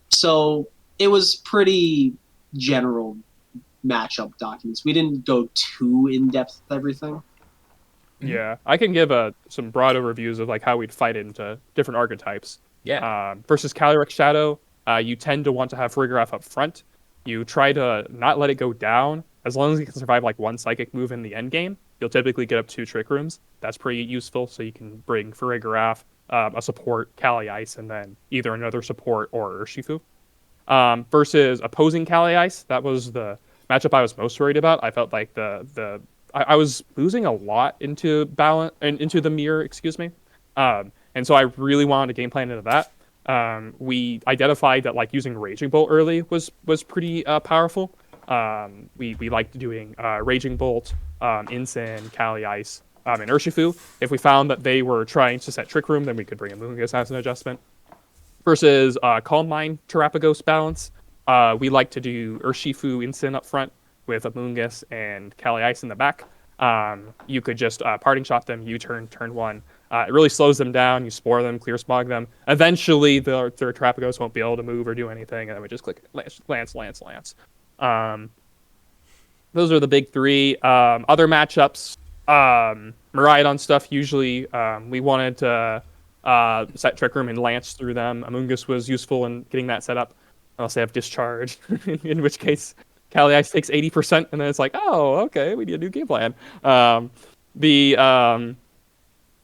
[SPEAKER 2] So it was pretty general matchup documents. We didn't go too in depth with everything.
[SPEAKER 3] Yeah, I can give some broad overviews of like how we'd fight into different archetypes.
[SPEAKER 1] Yeah.
[SPEAKER 3] Versus Calyrex Shadow, you tend to want to have Farigiraf up front. You try to not let it go down. As long as you can survive like one psychic move in the end game, you'll typically get up 2 Trick Rooms. That's pretty useful, so you can bring Farigiraf, a support, Kali Ice, and then either another support or Urshifu. Versus opposing Kali Ice, that was the matchup I was most worried about. I felt like I was losing a lot into balance and into the mirror, excuse me. And so I really wanted to game plan into that. We identified that like using Raging Bolt early was pretty powerful. We liked doing Raging Bolt, Incin, Kali Ice, and Urshifu. If we found that they were trying to set Trick Room, then we could bring a Moongus as an adjustment. Versus Calm Mind Terapagos balance, we like to do Urshifu Incin up front with a Moongus and Kali Ice in the back. You could just parting shot them, U-turn, turn 1. It really slows them down. You spore them, clear smog them. Eventually, their Terapagos won't be able to move or do anything, and then we just click Lance. Those are the big 3. Other matchups, Miraidon stuff, usually we wanted to set Trick Room and Lance through them. Amoonguss was useful in getting that set up, unless they have Discharge, in which case Kali Ice takes 80%, and then it's like, oh, okay, we need a new game plan.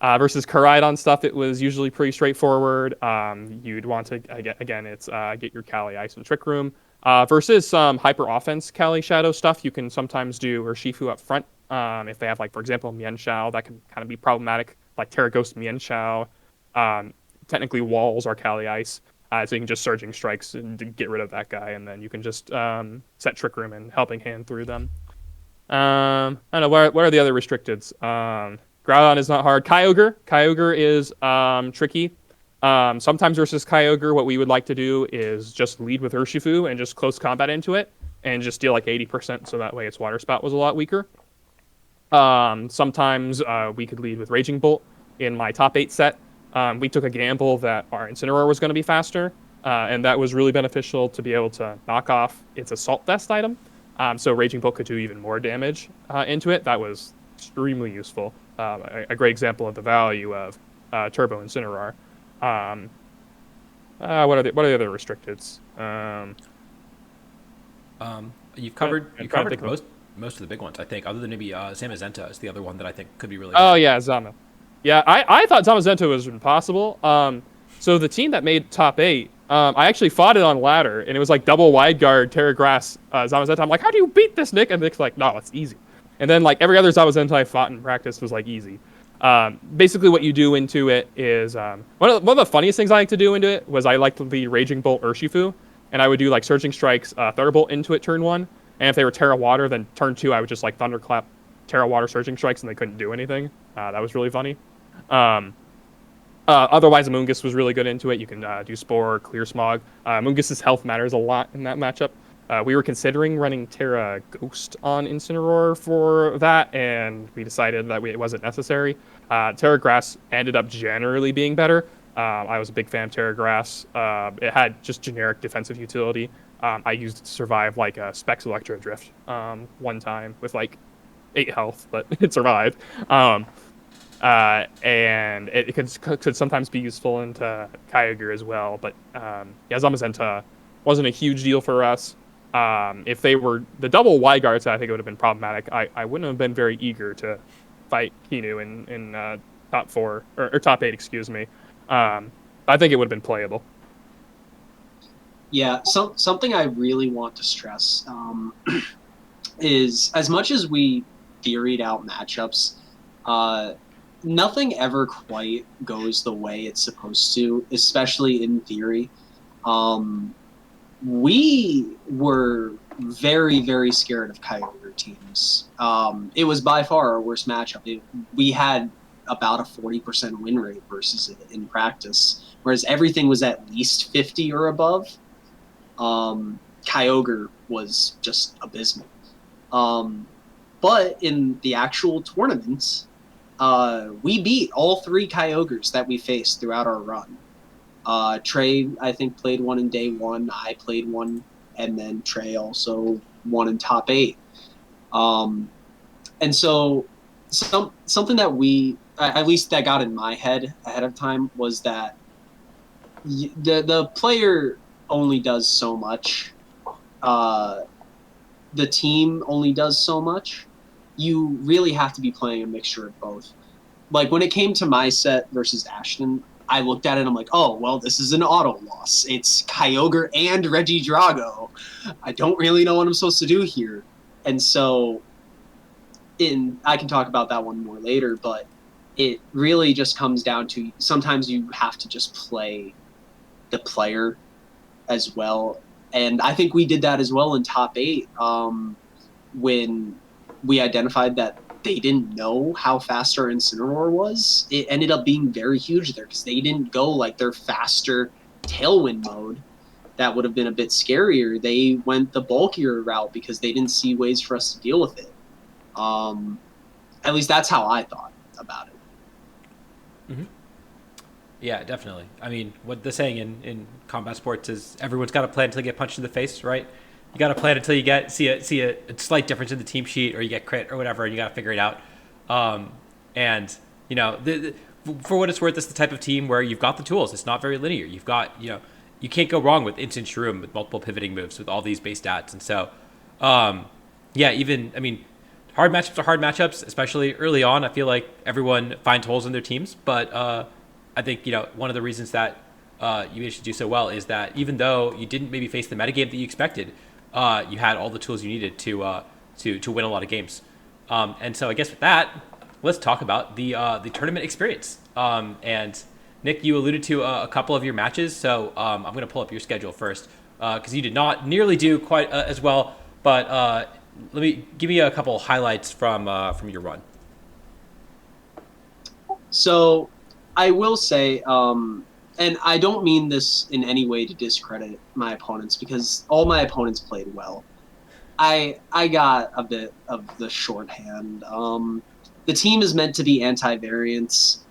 [SPEAKER 3] Versus Koraidon stuff, it was usually pretty straightforward. You'd want to, again, it's get your Kali Ice and Trick Room. Versus some hyper offense Kali Shadow stuff, you can sometimes do Urshifu up front. If they have, like, for example, Mienshao, that can kind of be problematic, like Terra Ghost Mienshao. Technically, walls are Kali Ice. So you can just Surging Strikes and get rid of that guy, and then you can just set Trick Room and Helping Hand through them. I don't know, what are the other restricteds? Groudon is not hard. Kyogre is tricky. Sometimes versus Kyogre, what we would like to do is just lead with Urshifu and just close combat into it, and just deal like 80%, so that way its Water Spout was a lot weaker. Sometimes we could lead with Raging Bolt. In my top 8 set, we took a gamble that our Incineroar was going to be faster, and that was really beneficial to be able to knock off its Assault Vest item. So Raging Bolt could do even more damage into it. That was extremely useful. A great example of the value of Turbo Incineroar. What are the other restricteds?
[SPEAKER 1] You've covered most of the big ones, I think, other than maybe Zamazenta is the other one that I think could be really good.
[SPEAKER 3] Oh yeah, Zama. Yeah, I thought Zamazenta was impossible. So the team that made top 8, I actually fought it on ladder, and it was like double wide guard, Terra Grass, Zamazenta. I'm like, how do you beat this, Nick? And Nick's like, no, it's easy. And then like every other Zamazenta I fought in practice was like easy. Basically what you do into it is, one of the funniest things I like to do into it was I like to be Raging Bolt Urshifu, and I would do like Surging Strikes, Thunderbolt into it turn 1, and if they were Terra Water, then turn 2 I would just like Thunderclap, Terra Water Surging Strikes, and they couldn't do anything. That was really funny. Otherwise, Amoonguss was really good into it. You can do Spore, Clear Smog. Amoonguss's health matters a lot in that matchup. We were considering running Terra Ghost on Incineroar for that, and we decided that it wasn't necessary. Terra Grass ended up generally being better. I was a big fan of Terra Grass. It had just generic defensive utility. I used it to survive like a Specs Electro Drift one time with like 8 health, but it survived. And it could sometimes be useful into Kyogre as well. But yeah, Zamazenta wasn't a huge deal for us. If they were the double wide guards, I think it would have been problematic. I wouldn't have been very eager to fight Kinu in top 4 or top 8, excuse me. I think it would have been playable.
[SPEAKER 2] Yeah, something I really want to stress is, as much as we theoried out matchups, nothing ever quite goes the way it's supposed to, especially in theory. We were very, very scared of Kyogre teams. It was by far our worst matchup. We had about a 40% win rate versus it in practice, whereas everything was at least 50 or above. Kyogre was just abysmal. But in the actual tournaments, we beat all 3 Kyogres that we faced throughout our run. Trey, I think, played one in day 1. I played one, and then Trey also won in top 8. And so something that we, at least that got in my head ahead of time, was that the player only does so much. The team only does so much. You really have to be playing a mixture of both. Like when it came to my set versus Ashton, I looked at it and I'm like, oh, well, this is an auto loss. It's Kyogre and Reggie Drago. I don't really know what I'm supposed to do here. And so I can talk about that one more later, but it really just comes down to sometimes you have to just play the player as well. And I think we did that as well in top 8 when we identified that they didn't know how fast our Incineroar was. It ended up being very huge there because they didn't go like their faster Tailwind mode. That would have been a bit scarier. They went the bulkier route because they didn't see ways for us to deal with it. At least that's how I thought about it.
[SPEAKER 1] Mm-hmm. Yeah, definitely. I mean, what the saying in combat sports is everyone's got to plan until they get punched in the face, right? You got to plan until you see a slight difference in the team sheet, or you get crit or whatever, and you got to figure it out. And you know, for what it's worth, it's the type of team where you've got the tools. It's not very linear. You've got, you can't go wrong with instant shroom with multiple pivoting moves with all these base stats. And so, hard matchups are hard matchups, especially early on. I feel like everyone finds holes in their teams, but I think one of the reasons that you managed to do so well is that even though you didn't maybe face the metagame that you expected, you had all the tools you needed to win a lot of games. And so I guess with that, let's talk about the tournament experience. And Nick, you alluded to a couple of your matches, so I'm going to pull up your schedule first because you did not nearly do quite as well. But give me a couple highlights from your run.
[SPEAKER 2] So I will say, and I don't mean this in any way to discredit my opponents because all my opponents played well. I got a bit of the shorthand. The team is meant to be anti-variance.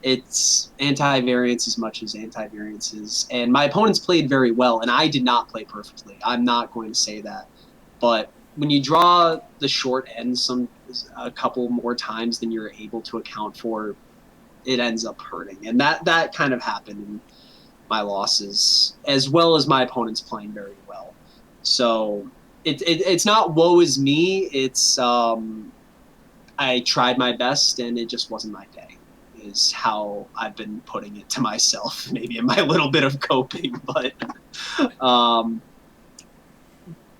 [SPEAKER 2] It's anti-variance as much as anti-variance is. And my opponents played very well, and I did not play perfectly. I'm not going to say that. But when you draw the short end a couple more times than you're able to account for, it ends up hurting. And that kind of happened in my losses, as well as my opponents playing very well. So it's not woe is me. It's I tried my best, and it just wasn't my day, is how I've been putting it to myself, maybe in my little bit of coping. But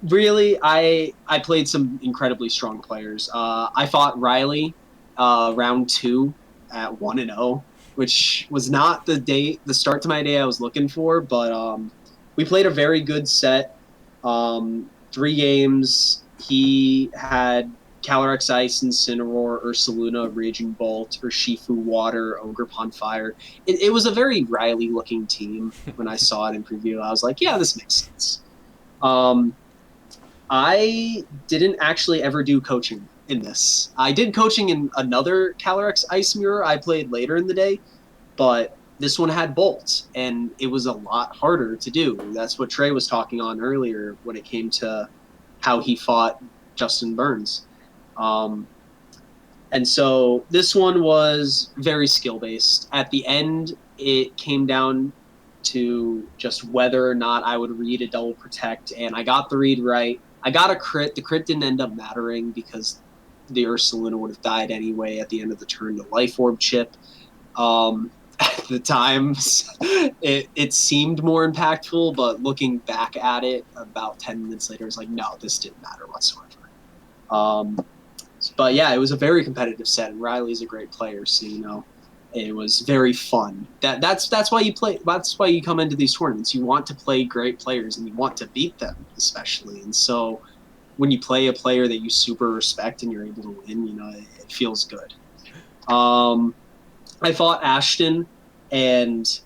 [SPEAKER 2] really, I played some incredibly strong players. I fought Riley round 2 at 1-0, which was not the start to my day I was looking for, but we played a very good set. 3 games. He had Calyrex Ice, Incineroar, Ursaluna, Raging Bolt, Urshifu Water, Ogerpon Fire. It was a very Riley-looking team when I saw it in preview. I was like, yeah, this makes sense. I didn't actually ever do coaching in this. I did coaching in another Calyrex Ice Mirror I played later in the day, but this one had bolts, and it was a lot harder to do. That's what Trey was talking on earlier when it came to how he fought Justin Burns. And so this one was very skill-based. At the end, it came down to just whether or not I would read a double protect, and I got the read right. I got a crit. The crit didn't end up mattering because the Ursaluna would have died anyway at the end of the turn to Life Orb chip. At the time, it seemed more impactful, but looking back at it about 10 minutes later, it's like, no, this didn't matter whatsoever. But yeah, it was a very competitive set, and Riley's a great player, so it was very fun. That's why you play. That's why you come into these tournaments. You want to play great players, and you want to beat them, especially. And so, when you play a player that you super respect and you're able to win, it feels good. I fought Ashton, and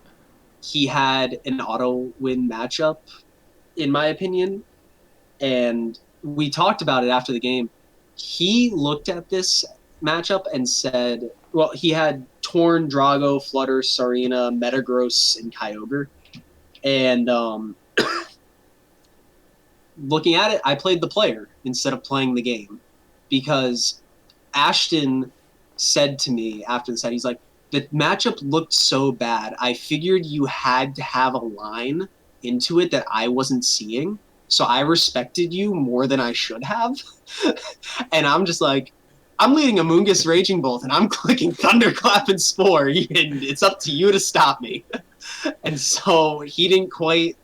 [SPEAKER 2] he had an auto win matchup, in my opinion. And we talked about it after the game. He looked at this matchup and said, well, he had Torn, Drago, Flutter, Sarina, Metagross, and Kyogre. And looking at it, I played the player instead of playing the game, because Ashton said to me after the set, he's like, the matchup looked so bad. I figured you had to have a line into it that I wasn't seeing. So I respected you more than I should have. And I'm just like, I'm leading Amoongus Raging Bolt and I'm clicking Thunderclap and Spore, and it's up to you to stop me. And so he didn't quite.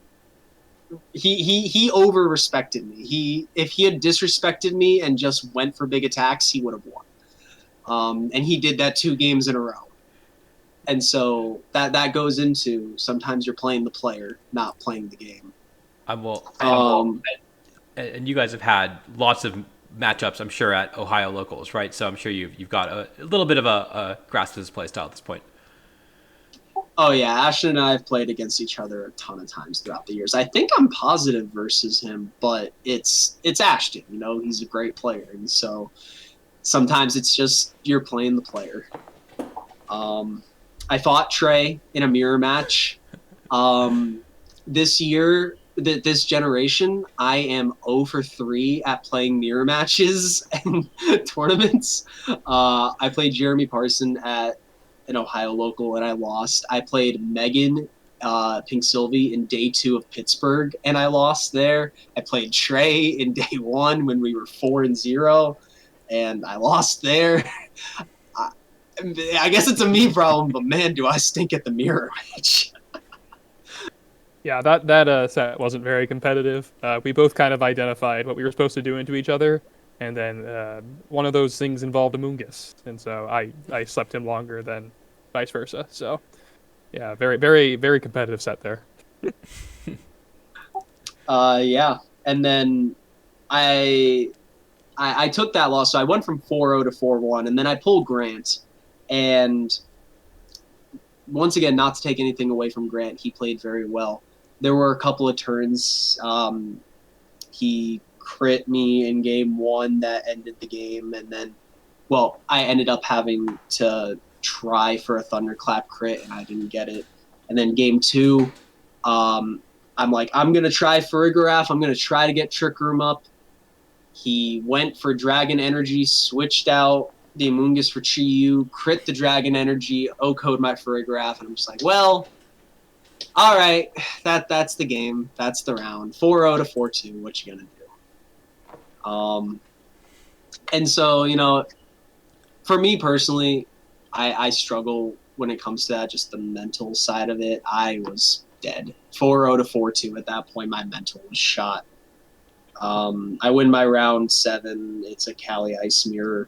[SPEAKER 2] He over respected me. If he had disrespected me and just went for big attacks, he would have won. And he did that 2 games in a row. And so that goes into sometimes you're playing the player, not playing the game.
[SPEAKER 1] And you guys have had lots of matchups, I'm sure, at Ohio locals, right? So I'm sure you've got a little bit of a grasp of his play style at this point.
[SPEAKER 2] Oh yeah, Ashton and I have played against each other a ton of times throughout the years. I think I'm positive versus him, but it's Ashton. You know, he's a great player, and so sometimes it's just you're playing the player. I fought Trey in a mirror match. This year, this generation, I am 0 for 3 at playing mirror matches and tournaments. I played Jeremy Parson at an Ohio local, and I lost. I played Megan Pink Sylvie in day 2 of Pittsburgh, and I lost there. I played Trey in day 1 when we were 4-0, and I lost there. I guess it's a me problem, but man, do I stink at the mirror match.
[SPEAKER 3] Yeah, that set wasn't very competitive. We both kind of identified what we were supposed to do into each other, and then one of those things involved Amoongus, and so I slept him longer than vice versa. So, yeah, very, very, very competitive set there.
[SPEAKER 2] Yeah, and then I took that loss, so I went from 4-0 to 4-1, and then I pulled Grant, and once again, not to take anything away from Grant, he played very well. There were a couple of turns. He crit me in game 1 that ended the game, and then, well, I ended up having to try for a Thunderclap crit, and I didn't get it. And then game 2, I'm like, I'm going to try Farigiraf. I'm going to try to get Trick Room up. He went for Dragon Energy, switched out the Amoongus for Chi-Yu, crit the Dragon Energy, O-code my Farigiraf, and I'm just like, well, all right, that's the game. That's the round. 4-0 to 4-2, what you gonna do? And so, you know, for me personally, I struggle when it comes to that, just the mental side of it. I was dead. 4-0 to 4-2 at that point, my mental was shot. I win my round 7. It's a Kali Ice Mirror.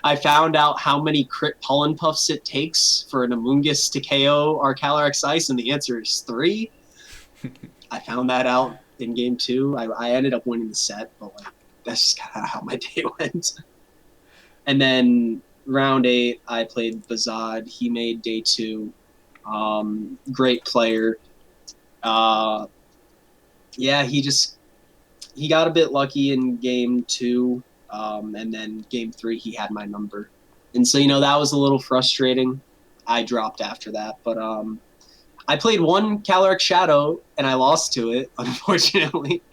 [SPEAKER 2] I found out how many crit pollen puffs it takes for an Amoongus to KO our Calyrex Ice, and the answer is 3. I found that out in game 2. I ended up winning the set, but like that's just kind of how my day went. And then round 8, I played Bazad. He made day 2. Great player. Yeah, he got a bit lucky in game 2. And then game 3, he had my number. And so, you know, that was a little frustrating. I dropped after that. But I played 1 Calyrex Shadow, and I lost to it, unfortunately.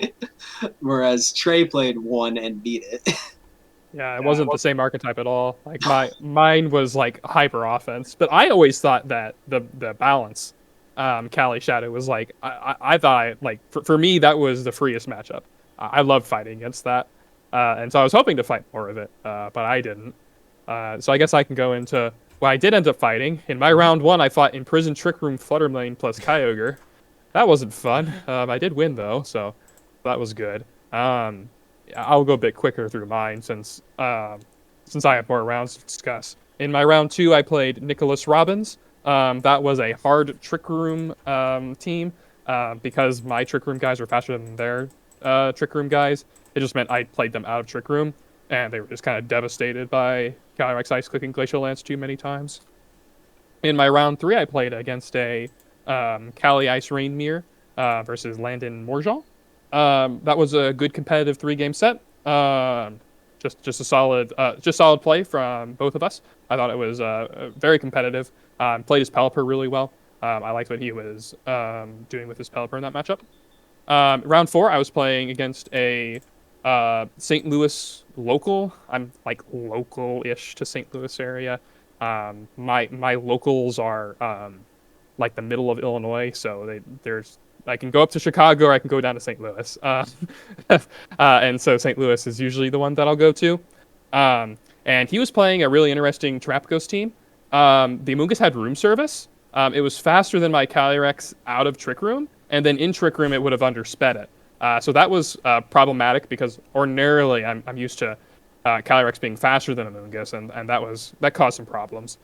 [SPEAKER 2] Whereas Trey played 1 and beat it.
[SPEAKER 3] Yeah, it wasn't the same archetype at all. Like mine was like hyper offense, but I always thought that the balance, Kali Shadow was like I thought for me that was the freest matchup. I loved fighting against that, and so I was hoping to fight more of it, but I didn't. So I guess I can go into what I did end up fighting. In my round 1, I fought Imprisoned Trick Room Fluttermane plus Kyogre. That wasn't fun. I did win though, so that was good. I'll go a bit quicker through mine since I have more rounds to discuss. In my round 2, I played Nicholas Robbins. That was a hard Trick Room team because my Trick Room guys were faster than their Trick Room guys. It just meant I played them out of Trick Room, and they were just kind of devastated by Calyrex Ice clicking Glacial Lance too many times. In my round 3, I played against a Kali Ice Rain Mirror versus Landon Morjean. That was a good competitive 3-game set. Just a solid play from both of us. I thought it was very competitive. Played his Pelipper really well. I liked what he was doing with his Pelipper in that matchup. Round 4, I was playing against a St. Louis local. I'm like local-ish to St. Louis area. My locals are like the middle of Illinois, so there's I can go up to Chicago or I can go down to St. Louis. And so St. Louis is usually the one that I'll go to. And he was playing a really interesting Terrapagos team. The Amoonguss had room service. It was faster than my Calyrex out of Trick Room, and then in Trick Room it would have undersped it. So that was problematic because ordinarily I'm used to Calyrex being faster than Amoonguss, and that caused some problems.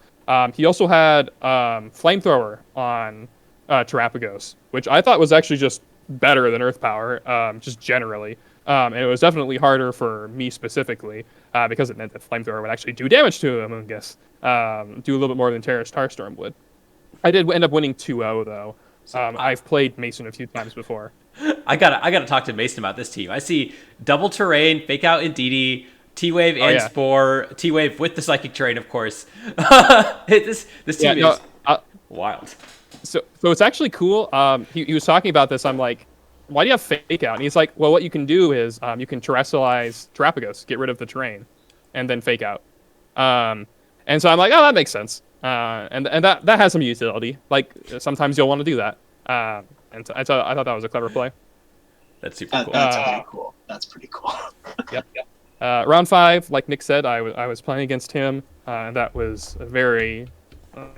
[SPEAKER 3] He also had Flamethrower on Terrapagos, which I thought was actually just better than Earth Power, just generally. And it was definitely harder for me specifically because it meant that Flamethrower would actually do damage to Amoonguss, do a little bit more than Terra Starstorm would. I did end up winning 2-0 though. I've played Mason a few times before.
[SPEAKER 1] I gotta talk to Mason about this team. I see double terrain, fake out Indeedee, T-Wave and Spore, T-Wave with the Psychic Terrain, of course. This team is wild.
[SPEAKER 3] So it's actually cool. He was talking about this. I'm like, why do you have fake out? And he's like, well, what you can do is you can terrestrialize Terrapagos, get rid of the terrain, and then fake out. And so I'm like, oh, that makes sense. And that has some utility. Like sometimes you'll want to do that. And so I thought that was a clever play.
[SPEAKER 1] That's super cool.
[SPEAKER 2] That's pretty cool. That's pretty cool.
[SPEAKER 3] Yep. Round 5, like Nick said, I was playing against him, and that was a very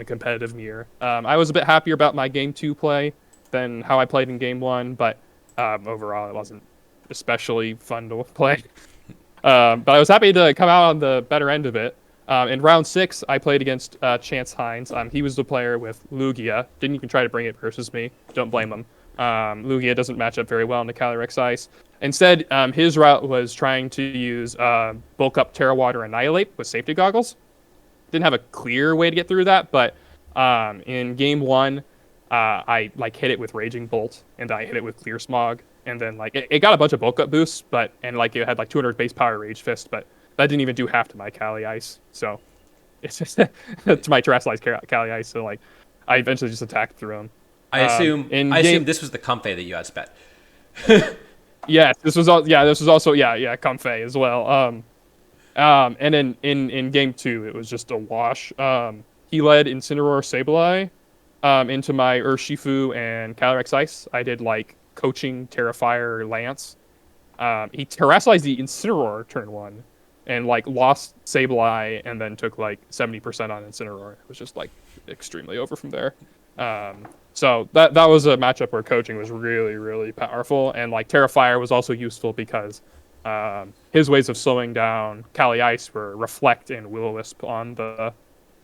[SPEAKER 3] competitive mirror. I was a bit happier about my game 2 play than how I played in game 1, but overall it wasn't especially fun to play. But I was happy to come out on the better end of it. In round 6, I played against Chance Hines. He was the player with Lugia. Didn't even try to bring it versus me. Don't blame him. Lugia doesn't match up very well in the Calyrex Ice. Instead, his route was trying to use Bulk Up, Terra Water, Annihilate with safety goggles. Didn't have a clear way to get through that, but in game 1, I hit it with Raging Bolt, and I hit it with Clear Smog, and then it got a bunch of Bulk Up boosts, and it had 200 base power Rage Fist, but that didn't even do half to my Cali Ice, so it's just to my Terrestrialized Cali Ice, so I eventually just attacked through him.
[SPEAKER 1] I assume this was the Comfey that you had spent.
[SPEAKER 3] Yeah, this was also Comfey as well. And then in game 2, it was just a wash. He led Incineroar Sableye into my Urshifu and Calyrex Ice. I did Coaching Terrafire Lance. He terrestrialized the Incineroar turn 1 and lost Sableye and then took 70% on Incineroar. It was just extremely over from there. So that was a matchup where coaching was really, really powerful, and Terrafire was also useful because his ways of slowing down Cali Ice were Reflect and Will-O-Wisp on the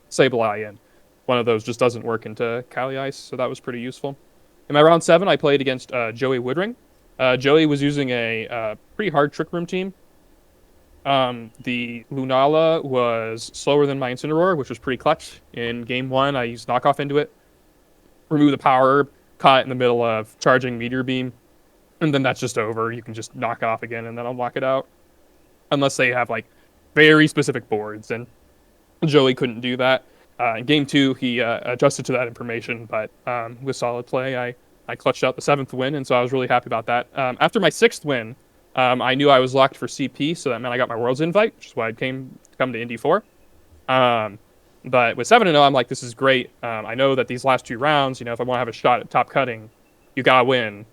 [SPEAKER 3] Sableye, and one of those just doesn't work into Cali Ice, so that was pretty useful. In my round 7, I played against Joey Woodring. Joey was using a pretty hard Trick Room team. The Lunala was slower than my Incineroar, which was pretty clutch. In game 1, I used Knockoff into it, remove the power herb, caught it in the middle of charging Meteor Beam, and then that's just over. You can just knock it off again and then unlock it out. Unless they have very specific boards, and Joey couldn't do that. In game 2, he adjusted to that information, but with solid play, I clutched out the 7th win, and so I was really happy about that. After my 6th win, I knew I was locked for CP, so that meant I got my Worlds invite, which is why I come to Indy 4. But with 7-0, I'm like, this is great. I know that these last 2 rounds, if I want to have a shot at top cutting, you gotta win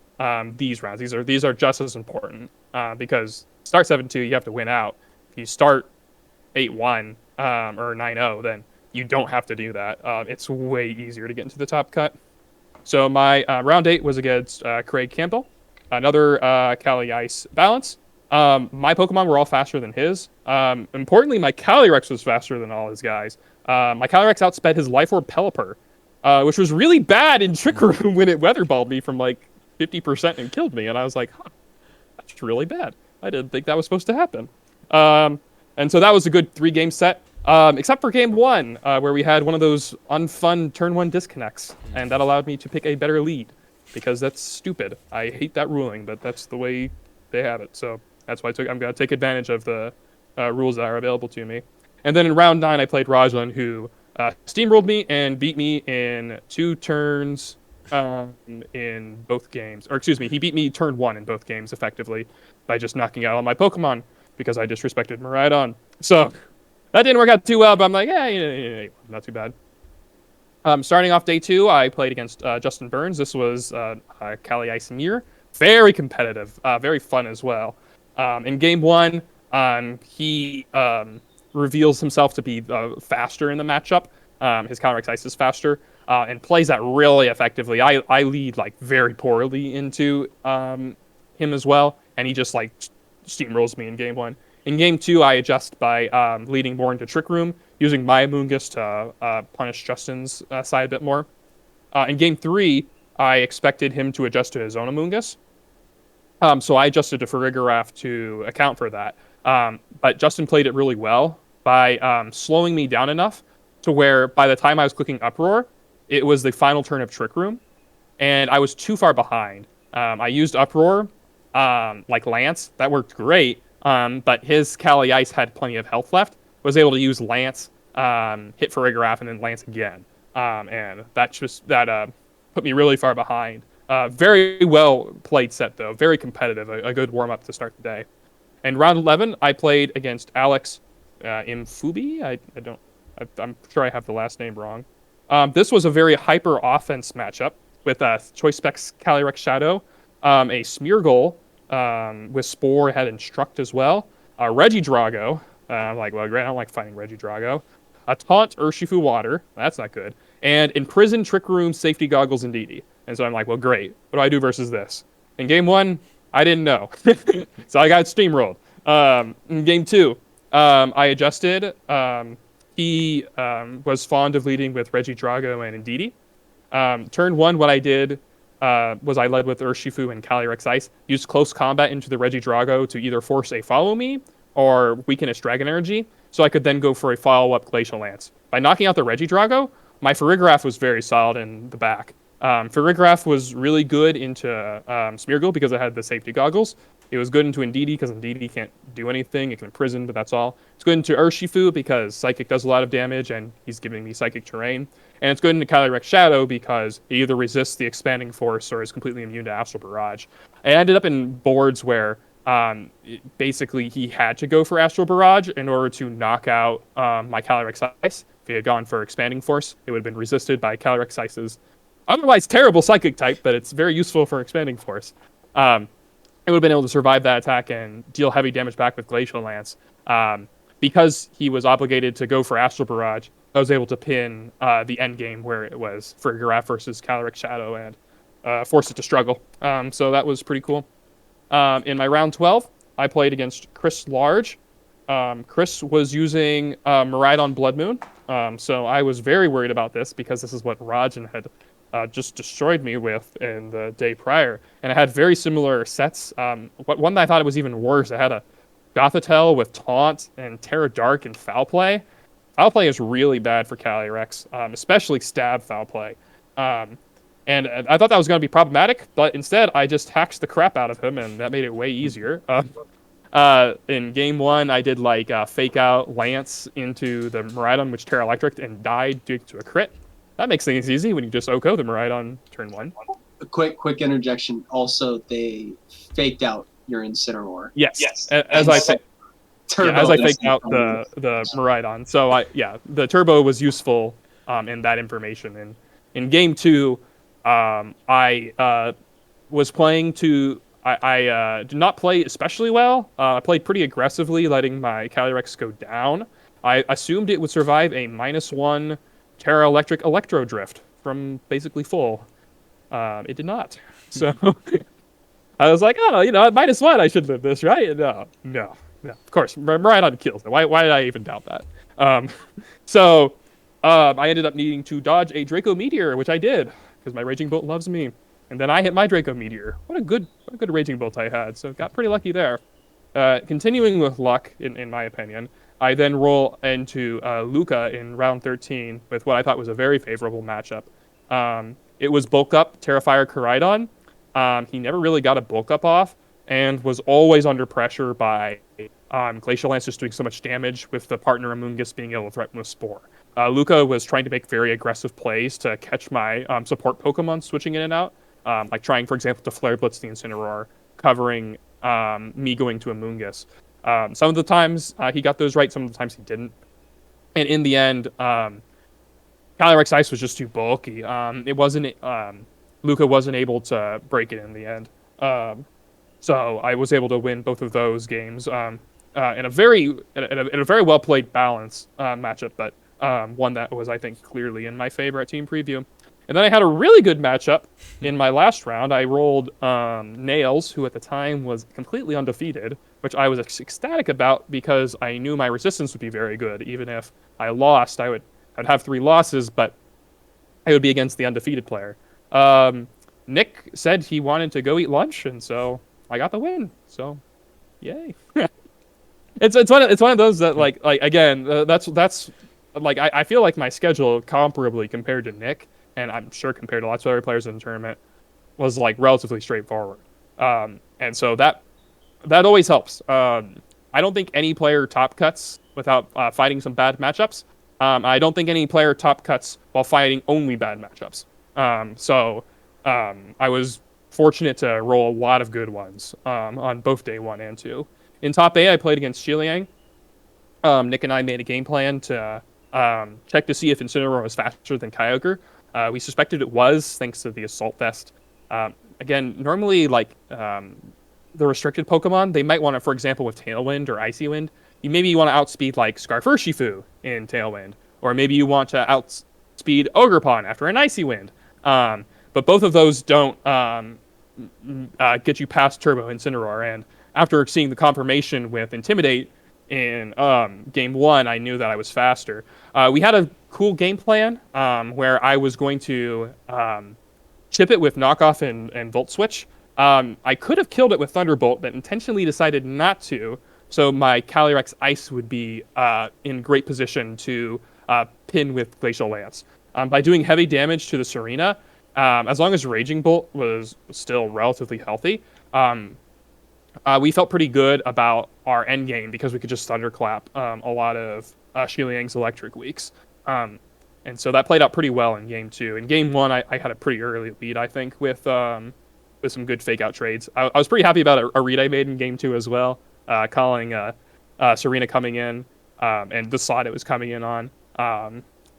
[SPEAKER 3] these rounds. These are just as important because start 7-2, you have to win out. If you start 8-1 or 9-0, then you don't have to do that. It's way easier to get into the top cut. So my round 8 was against Craig Campbell, another Cali Ice balance. My Pokemon were all faster than his. Importantly, my Calyrex was faster than all his guys. My Calyrex outsped his Life Orb Pelipper, which was really bad in Trick Room when it Weatherballed me from 50% and killed me. And I was like, huh, that's really bad. I didn't think that was supposed to happen. And so that was a good 3-game set, except for game 1, where we had one of those unfun turn 1 disconnects. And that allowed me to pick a better lead, because that's stupid. I hate that ruling, but that's the way they have it. So that's why I'm going to take advantage of the rules that are available to me. And then in round 9, I played Rajan, who steamrolled me and beat me in 2 turns in both games. Or excuse me, he beat me turn 1 in both games effectively by just knocking out all my Pokemon because I disrespected Miraidon. So that didn't work out too well, but I'm like, yeah, not too bad. Starting off day 2, I played against Justin Burns. This was Cali Ice Mirror. Very competitive, very fun as well. In game 1, he reveals himself to be faster in the matchup. His Calyrex Ice is faster and plays that really effectively. I lead like very poorly into him as well, and he just like steamrolls me in game 1. In game 2, I adjust by leading more into Trick Room, using my Amoonguss to punish Justin's side a bit more. In game 3, I expected him to adjust to his own Amoonguss. So I adjusted to Farigiraf to account for that. But Justin played it really well by slowing me down enough to where by the time I was clicking Uproar, it was the final turn of Trick Room, and I was too far behind. I used Uproar, like Lance. That worked great. But his Cali Ice had plenty of health left. Was able to use Lance, hit Farigiraf, and then Lance again. And that put me really far behind. Very well played set though. Very competitive. A good warm up to start the day. In round 11, I played against Alex Imfubi. I'm sure I have the last name wrong. This was a very hyper offense matchup with Choice Specs Calyrex Shadow, a Smeargle with Spore, had Instruct as well. Regidrago. I'm like, well, I don't like fighting Regidrago. A Taunt Urshifu Water. That's not good. And Imprison, Trick Room, Safety Goggles, and Didi. And so I'm like, well, great. What do I do versus this? In game 1, I didn't know. So I got steamrolled. In game 2, I adjusted. He was fond of leading with Regidrago and Indeedee. Turn 1, what I did was I led with Urshifu and Calyrex Ice. Used close combat into the Regidrago to either force a follow me or weaken its Dragon Energy, so I could then go for a follow-up Glacial Lance. By knocking out the Regidrago, my Farigiraf was very solid in the back. Farigiraf was really good into Smeargle because it had the safety goggles. It was good into Indeedee because Indeedee can't do anything. It can imprison, but that's all. It's good into Urshifu because Psychic does a lot of damage and he's giving me Psychic Terrain. And it's good into Calyrex Shadow because it either resists the Expanding Force or is completely immune to Astral Barrage. I ended up in boards where basically he had to go for Astral Barrage in order to knock out my Calyrex Ice. If he had gone for Expanding Force, it would have been resisted by Calyrex Ice's otherwise terrible Psychic type, but it's very useful for Expanding Force. It would have been able to survive that attack and deal heavy damage back with Glacial Lance. Because he was obligated to go for Astral Barrage, I was able to pin the end game where it was Farigiraf versus Calyrex Shadow and force it to struggle. So that was pretty cool. In my round 12, I played against Chris Large. Chris was using Miraidon Blood Moon. So I was very worried about this because this is what Rajan had just destroyed me with in the day prior. And it had very similar sets. One that I thought it was even worse, it had a Gothitelle with Taunt and Terra Dark and Foul Play. Foul Play is really bad for Calyrex, especially Stab Foul Play. And I thought that was going to be problematic, but instead I just hacked the crap out of him, and that made it way easier. In game 1, I did like fake out Lance into the Miraidon, which Terra Electric, and died due to a crit. That makes things easy when you just OHKO the Miraidon turn 1.
[SPEAKER 2] A quick interjection. Also, they faked out your Incineroar.
[SPEAKER 3] Yes. As I faked out the Miraidon. So the Turbo was useful in that information. And in game 2, I was playing to. I did not play especially well. I played pretty aggressively, letting my Calyrex go down. I assumed it would survive a -1 Terra Electric Electro Drift from basically full. It did not. So I was like, oh, at -1, I should live this, right? No. Of course, Miraidon kills it. Why did I even doubt that? So I ended up needing to dodge a Draco Meteor, which I did because my Raging Bolt loves me. And then I hit my Draco Meteor. What a good Raging Bolt I had. So got pretty lucky there. Continuing with luck, in my opinion, I then roll into Luca in round 13 with what I thought was a very favorable matchup. It was Bulk Up Terrifier Koraidon. He never really got a Bulk Up off and was always under pressure by Glacial Lance just doing so much damage with the partner Amoonguss being able to threaten with Spore. Luca was trying to make very aggressive plays to catch my support Pokemon switching in and out, like trying, for example, to Flare Blitz the Incineroar, covering me going to a Moongus. Some of the times he got those right, some of the times he didn't. And in the end, Calyrex Ice was just too bulky. It wasn't Luca wasn't able to break it in the end. So I was able to win both of those games in a very well played balance matchup, but one that was, I think, clearly in my favor at Team Preview. And then I had a really good matchup in my last round. I rolled Nails, who at the time was completely undefeated, which I was ecstatic about because I knew my resistance would be very good. Even if I lost, I'd have 3 losses, but I would be against the undefeated player. Nick said he wanted to go eat lunch, and so I got the win. So, yay! it's one of those that like again that's like I feel like my schedule comparably compared to Nick, and I'm sure compared to lots of other players in the tournament, was like relatively straightforward. And so that always helps. I don't think any player top cuts without fighting some bad matchups. I don't think any player top cuts while fighting only bad matchups. I was fortunate to roll a lot of good ones on both day 1 and 2. In top A, I played against Shiliang. Nick and I made a game plan to check to see if Incineroar was faster than Kyogre. We suspected it was, thanks to the Assault Vest. Again, normally, like, the restricted Pokemon, they might want to, for example, with Tailwind or Icy Wind, maybe you want to outspeed, like, Scarfurshifu in Tailwind, or maybe you want to outspeed Ogerpon after an Icy Wind. But both of those don't get you past Turbo Incineroar, and after seeing the confirmation with Intimidate in game 1, I knew that I was faster. We had a cool game plan where I was going to chip it with Knockoff and Volt Switch. I could have killed it with Thunderbolt, but intentionally decided not to, so my Calyrex Ice would be in great position to pin with Glacial Lance. By doing heavy damage to the Serena, as long as Raging Bolt was still relatively healthy, we felt pretty good about our end game because we could just thunderclap a lot of Shiliang's electric weaks. And so that played out pretty well in game 2. In game 1, I had a pretty early lead, I think, with some good fake out trades. I was pretty happy about a read I made in game 2 as well, calling Serena coming in and the slot it was coming in on,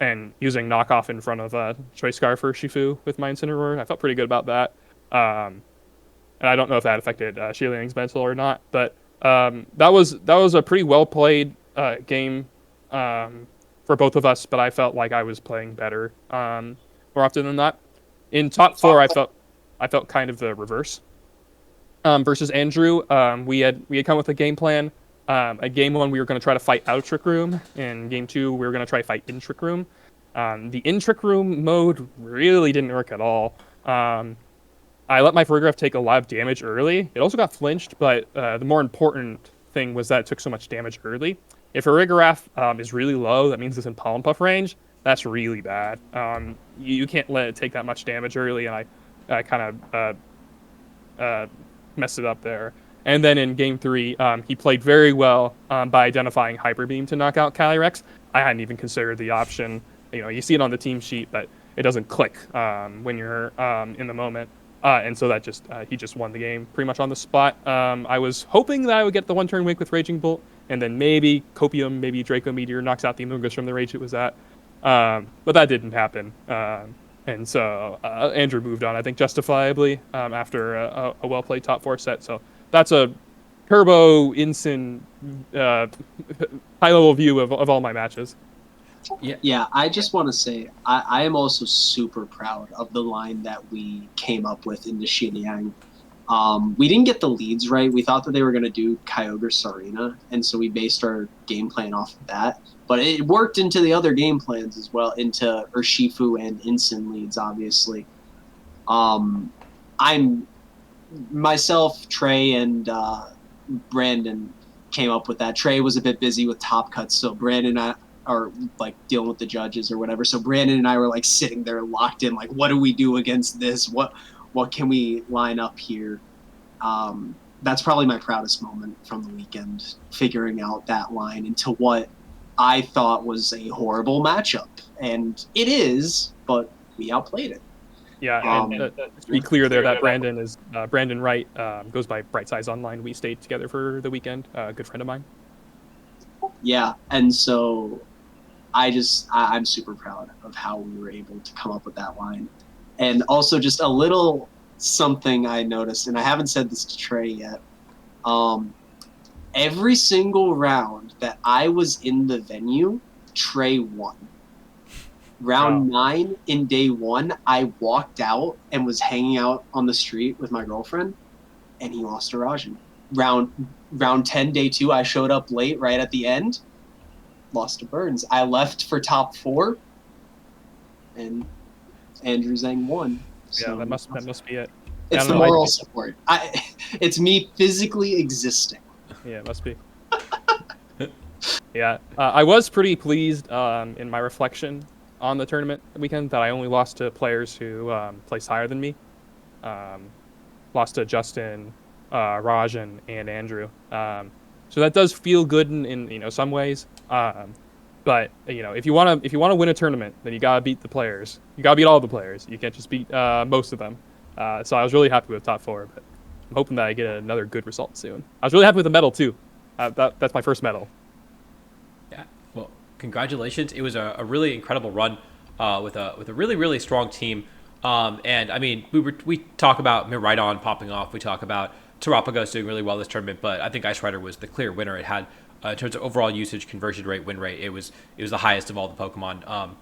[SPEAKER 3] and using Knockoff in front of Choice Scarf for Shifu with my Incineroar. I felt pretty good about that. And I don't know if that affected Shiliang's mental or not, but that was a pretty well played game for both of us. But I felt like I was playing better more often than not. In top 4, I felt kind of the reverse. Versus Andrew, we had come with a game plan. At game 1, we were going to try to fight out of Trick Room. In game 2, we were going to try to fight in Trick Room. The in Trick Room mode really didn't work at all. I let my Farigiraf take a lot of damage early. It also got flinched, but the more important thing was that it took so much damage early. If Farigiraf is really low, that means it's in Pollen Puff range. That's really bad. You can't let it take that much damage early, and I kind of messed it up there. And then in game 3, he played very well by identifying Hyper Beam to knock out Calyrex. I hadn't even considered the option. You see it on the team sheet, but it doesn't click when you're in the moment. And so that he just won the game pretty much on the spot. I was hoping that I would get the 1-turn wake with Raging Bolt, and then maybe Copium, maybe Draco Meteor knocks out the Amoonguss from the rage it was at. But that didn't happen. And so Andrew moved on, I think, justifiably after a well-played top 4 set. So that's a Turbo Incin high-level view of all my matches.
[SPEAKER 2] Yeah, I just want to say I am also super proud of the line that we came up with in the Xiliang. We didn't get the leads right. We thought that they were going to do Kyogre Serena, and so we based our game plan off of that. But it worked into the other game plans as well, into Urshifu and Incin leads, obviously. Myself, Trey, and Brandon came up with that. Trey was a bit busy with top cuts, so Brandon and I are like dealing with the judges or whatever. So Brandon and I were like sitting there locked in, like, what do we do against this? What can we line up here? That's probably my proudest moment from the weekend, figuring out that line into what I thought was a horrible matchup, and it is, but we outplayed it.
[SPEAKER 3] Yeah, and to be clear there, that Brandon is Brandon Wright, goes by Bright Size Online. We stayed together for the weekend. A good friend of mine.
[SPEAKER 2] Yeah, and so I'm super proud of how we were able to come up with that line. And also just a little something I noticed, and I haven't said this to Trey yet. Every single round that I was in the venue, Trey won. Round 9 in day 1, I walked out and was hanging out on the street with my girlfriend, and he lost to Rajan. Round 10, day 2, I showed up late right at the end, lost to Burns. I left for top 4, and Andrew Zhang won. So
[SPEAKER 3] Yeah, that must be it.
[SPEAKER 2] It's the moral support. It's me physically existing.
[SPEAKER 3] Yeah, it must be. Yeah, I was pretty pleased in my reflection on the tournament weekend that I only lost to players who placed higher than me. Lost to Justin, Rajan, and Andrew. So that does feel good in some ways. But if you want to win a tournament, then you gotta beat the players. You gotta beat all the players. You can't just beat most of them. So I was really happy with top 4, but I'm hoping that I get another good result soon. I was really happy with the medal too. That's my first medal.
[SPEAKER 1] Yeah. Well, congratulations. It was a really incredible run with a really, really strong team. And I mean, we talk about Miraidon popping off. We talk about Terapagos doing really well this tournament, but I think Ice Rider was the clear winner. It had in terms of overall usage, conversion rate, win rate, it was the highest of all the Pokemon.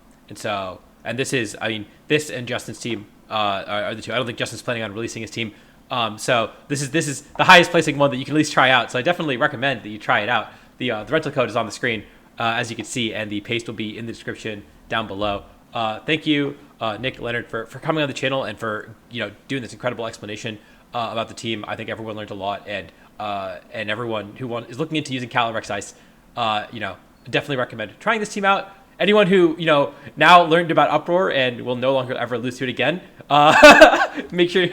[SPEAKER 1] And this and Justin's team are the two. I don't think Justin's planning on releasing his team. So this is the highest placing one that you can at least try out. So I definitely recommend that you try it out. The rental code is on the screen, as you can see, and the paste will be in the description down below. Thank you, Nick, Leonard, for coming on the channel and for doing this incredible explanation about the team. I think everyone learned a lot, and everyone who is looking into using Calyrex Ice, definitely recommend trying this team out. Anyone who now learned about Uproar and will no longer ever lose to it again, make sure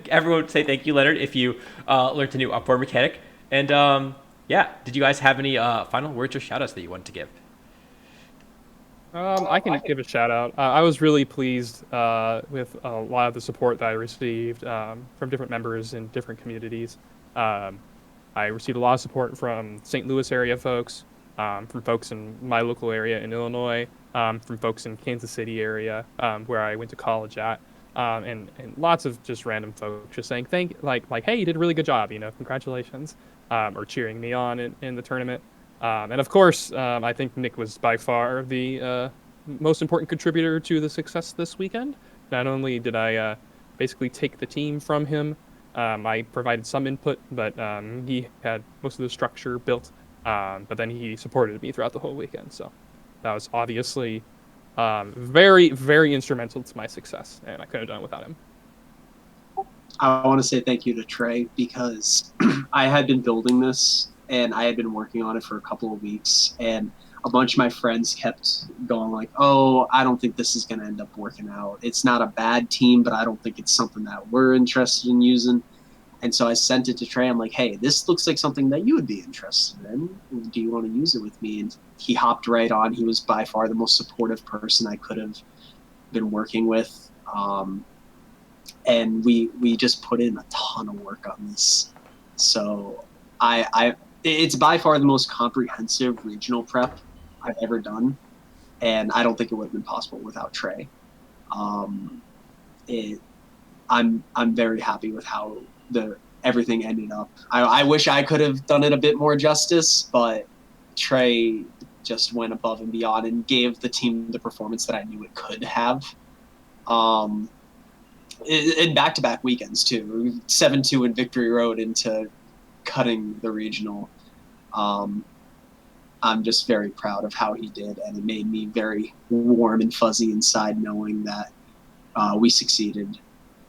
[SPEAKER 1] everyone say thank you, Leonard, if you learned a new Uproar mechanic. And did you guys have any final words or shout outs that you wanted to give?
[SPEAKER 3] I can give a shout out. I was really pleased with a lot of the support that I received from different members in different communities. I received a lot of support from St. Louis area folks, from folks in my local area in Illinois, from folks in Kansas City area where I went to college at, and lots of just random folks just saying hey, you did a really good job, congratulations, or cheering me on in the tournament. And of course, I think Nick was by far the most important contributor to the success this weekend. Not only did I basically take the team from him, I provided some input, but he had most of the structure built. But then he supported me throughout the whole weekend. So that was obviously very, very instrumental to my success, and I couldn't have done it without him.
[SPEAKER 2] I want to say thank you to Trey because I had been building this and I had been working on it for a couple of weeks, and a bunch of my friends kept going like, oh, I don't think this is going to end up working out. It's not a bad team, but I don't think it's something that we're interested in using. And so I sent it to Trey. I'm like, hey, this looks like something that you would be interested in. Do you want to use it with me? And he hopped right on. He was by far the most supportive person I could have been working with. And we just put in a ton of work on this. So it's by far the most comprehensive regional prep I've ever done, and I don't think it would have been possible without Trey. I'm very happy with how everything ended up. I wish I could have done it a bit more justice, but Trey just went above and beyond and gave the team the performance that I knew it could have. In back-to-back weekends too, 7-2 in Victory Road into cutting the regional. I'm just very proud of how he did, and it made me very warm and fuzzy inside knowing that we succeeded.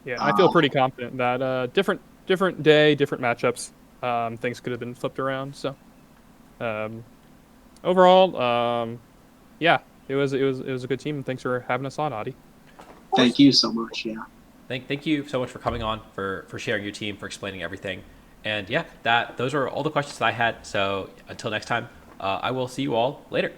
[SPEAKER 3] Yeah, I feel pretty confident that different day, different matchups, things could have been flipped around. So overall, yeah, it was a good team. And thanks for having us on, Adi.
[SPEAKER 2] Thank you so much. Yeah.
[SPEAKER 1] Thank you so much for coming on, for sharing your team, for explaining everything. And yeah, those are all the questions that I had. So until next time, I will see you all later.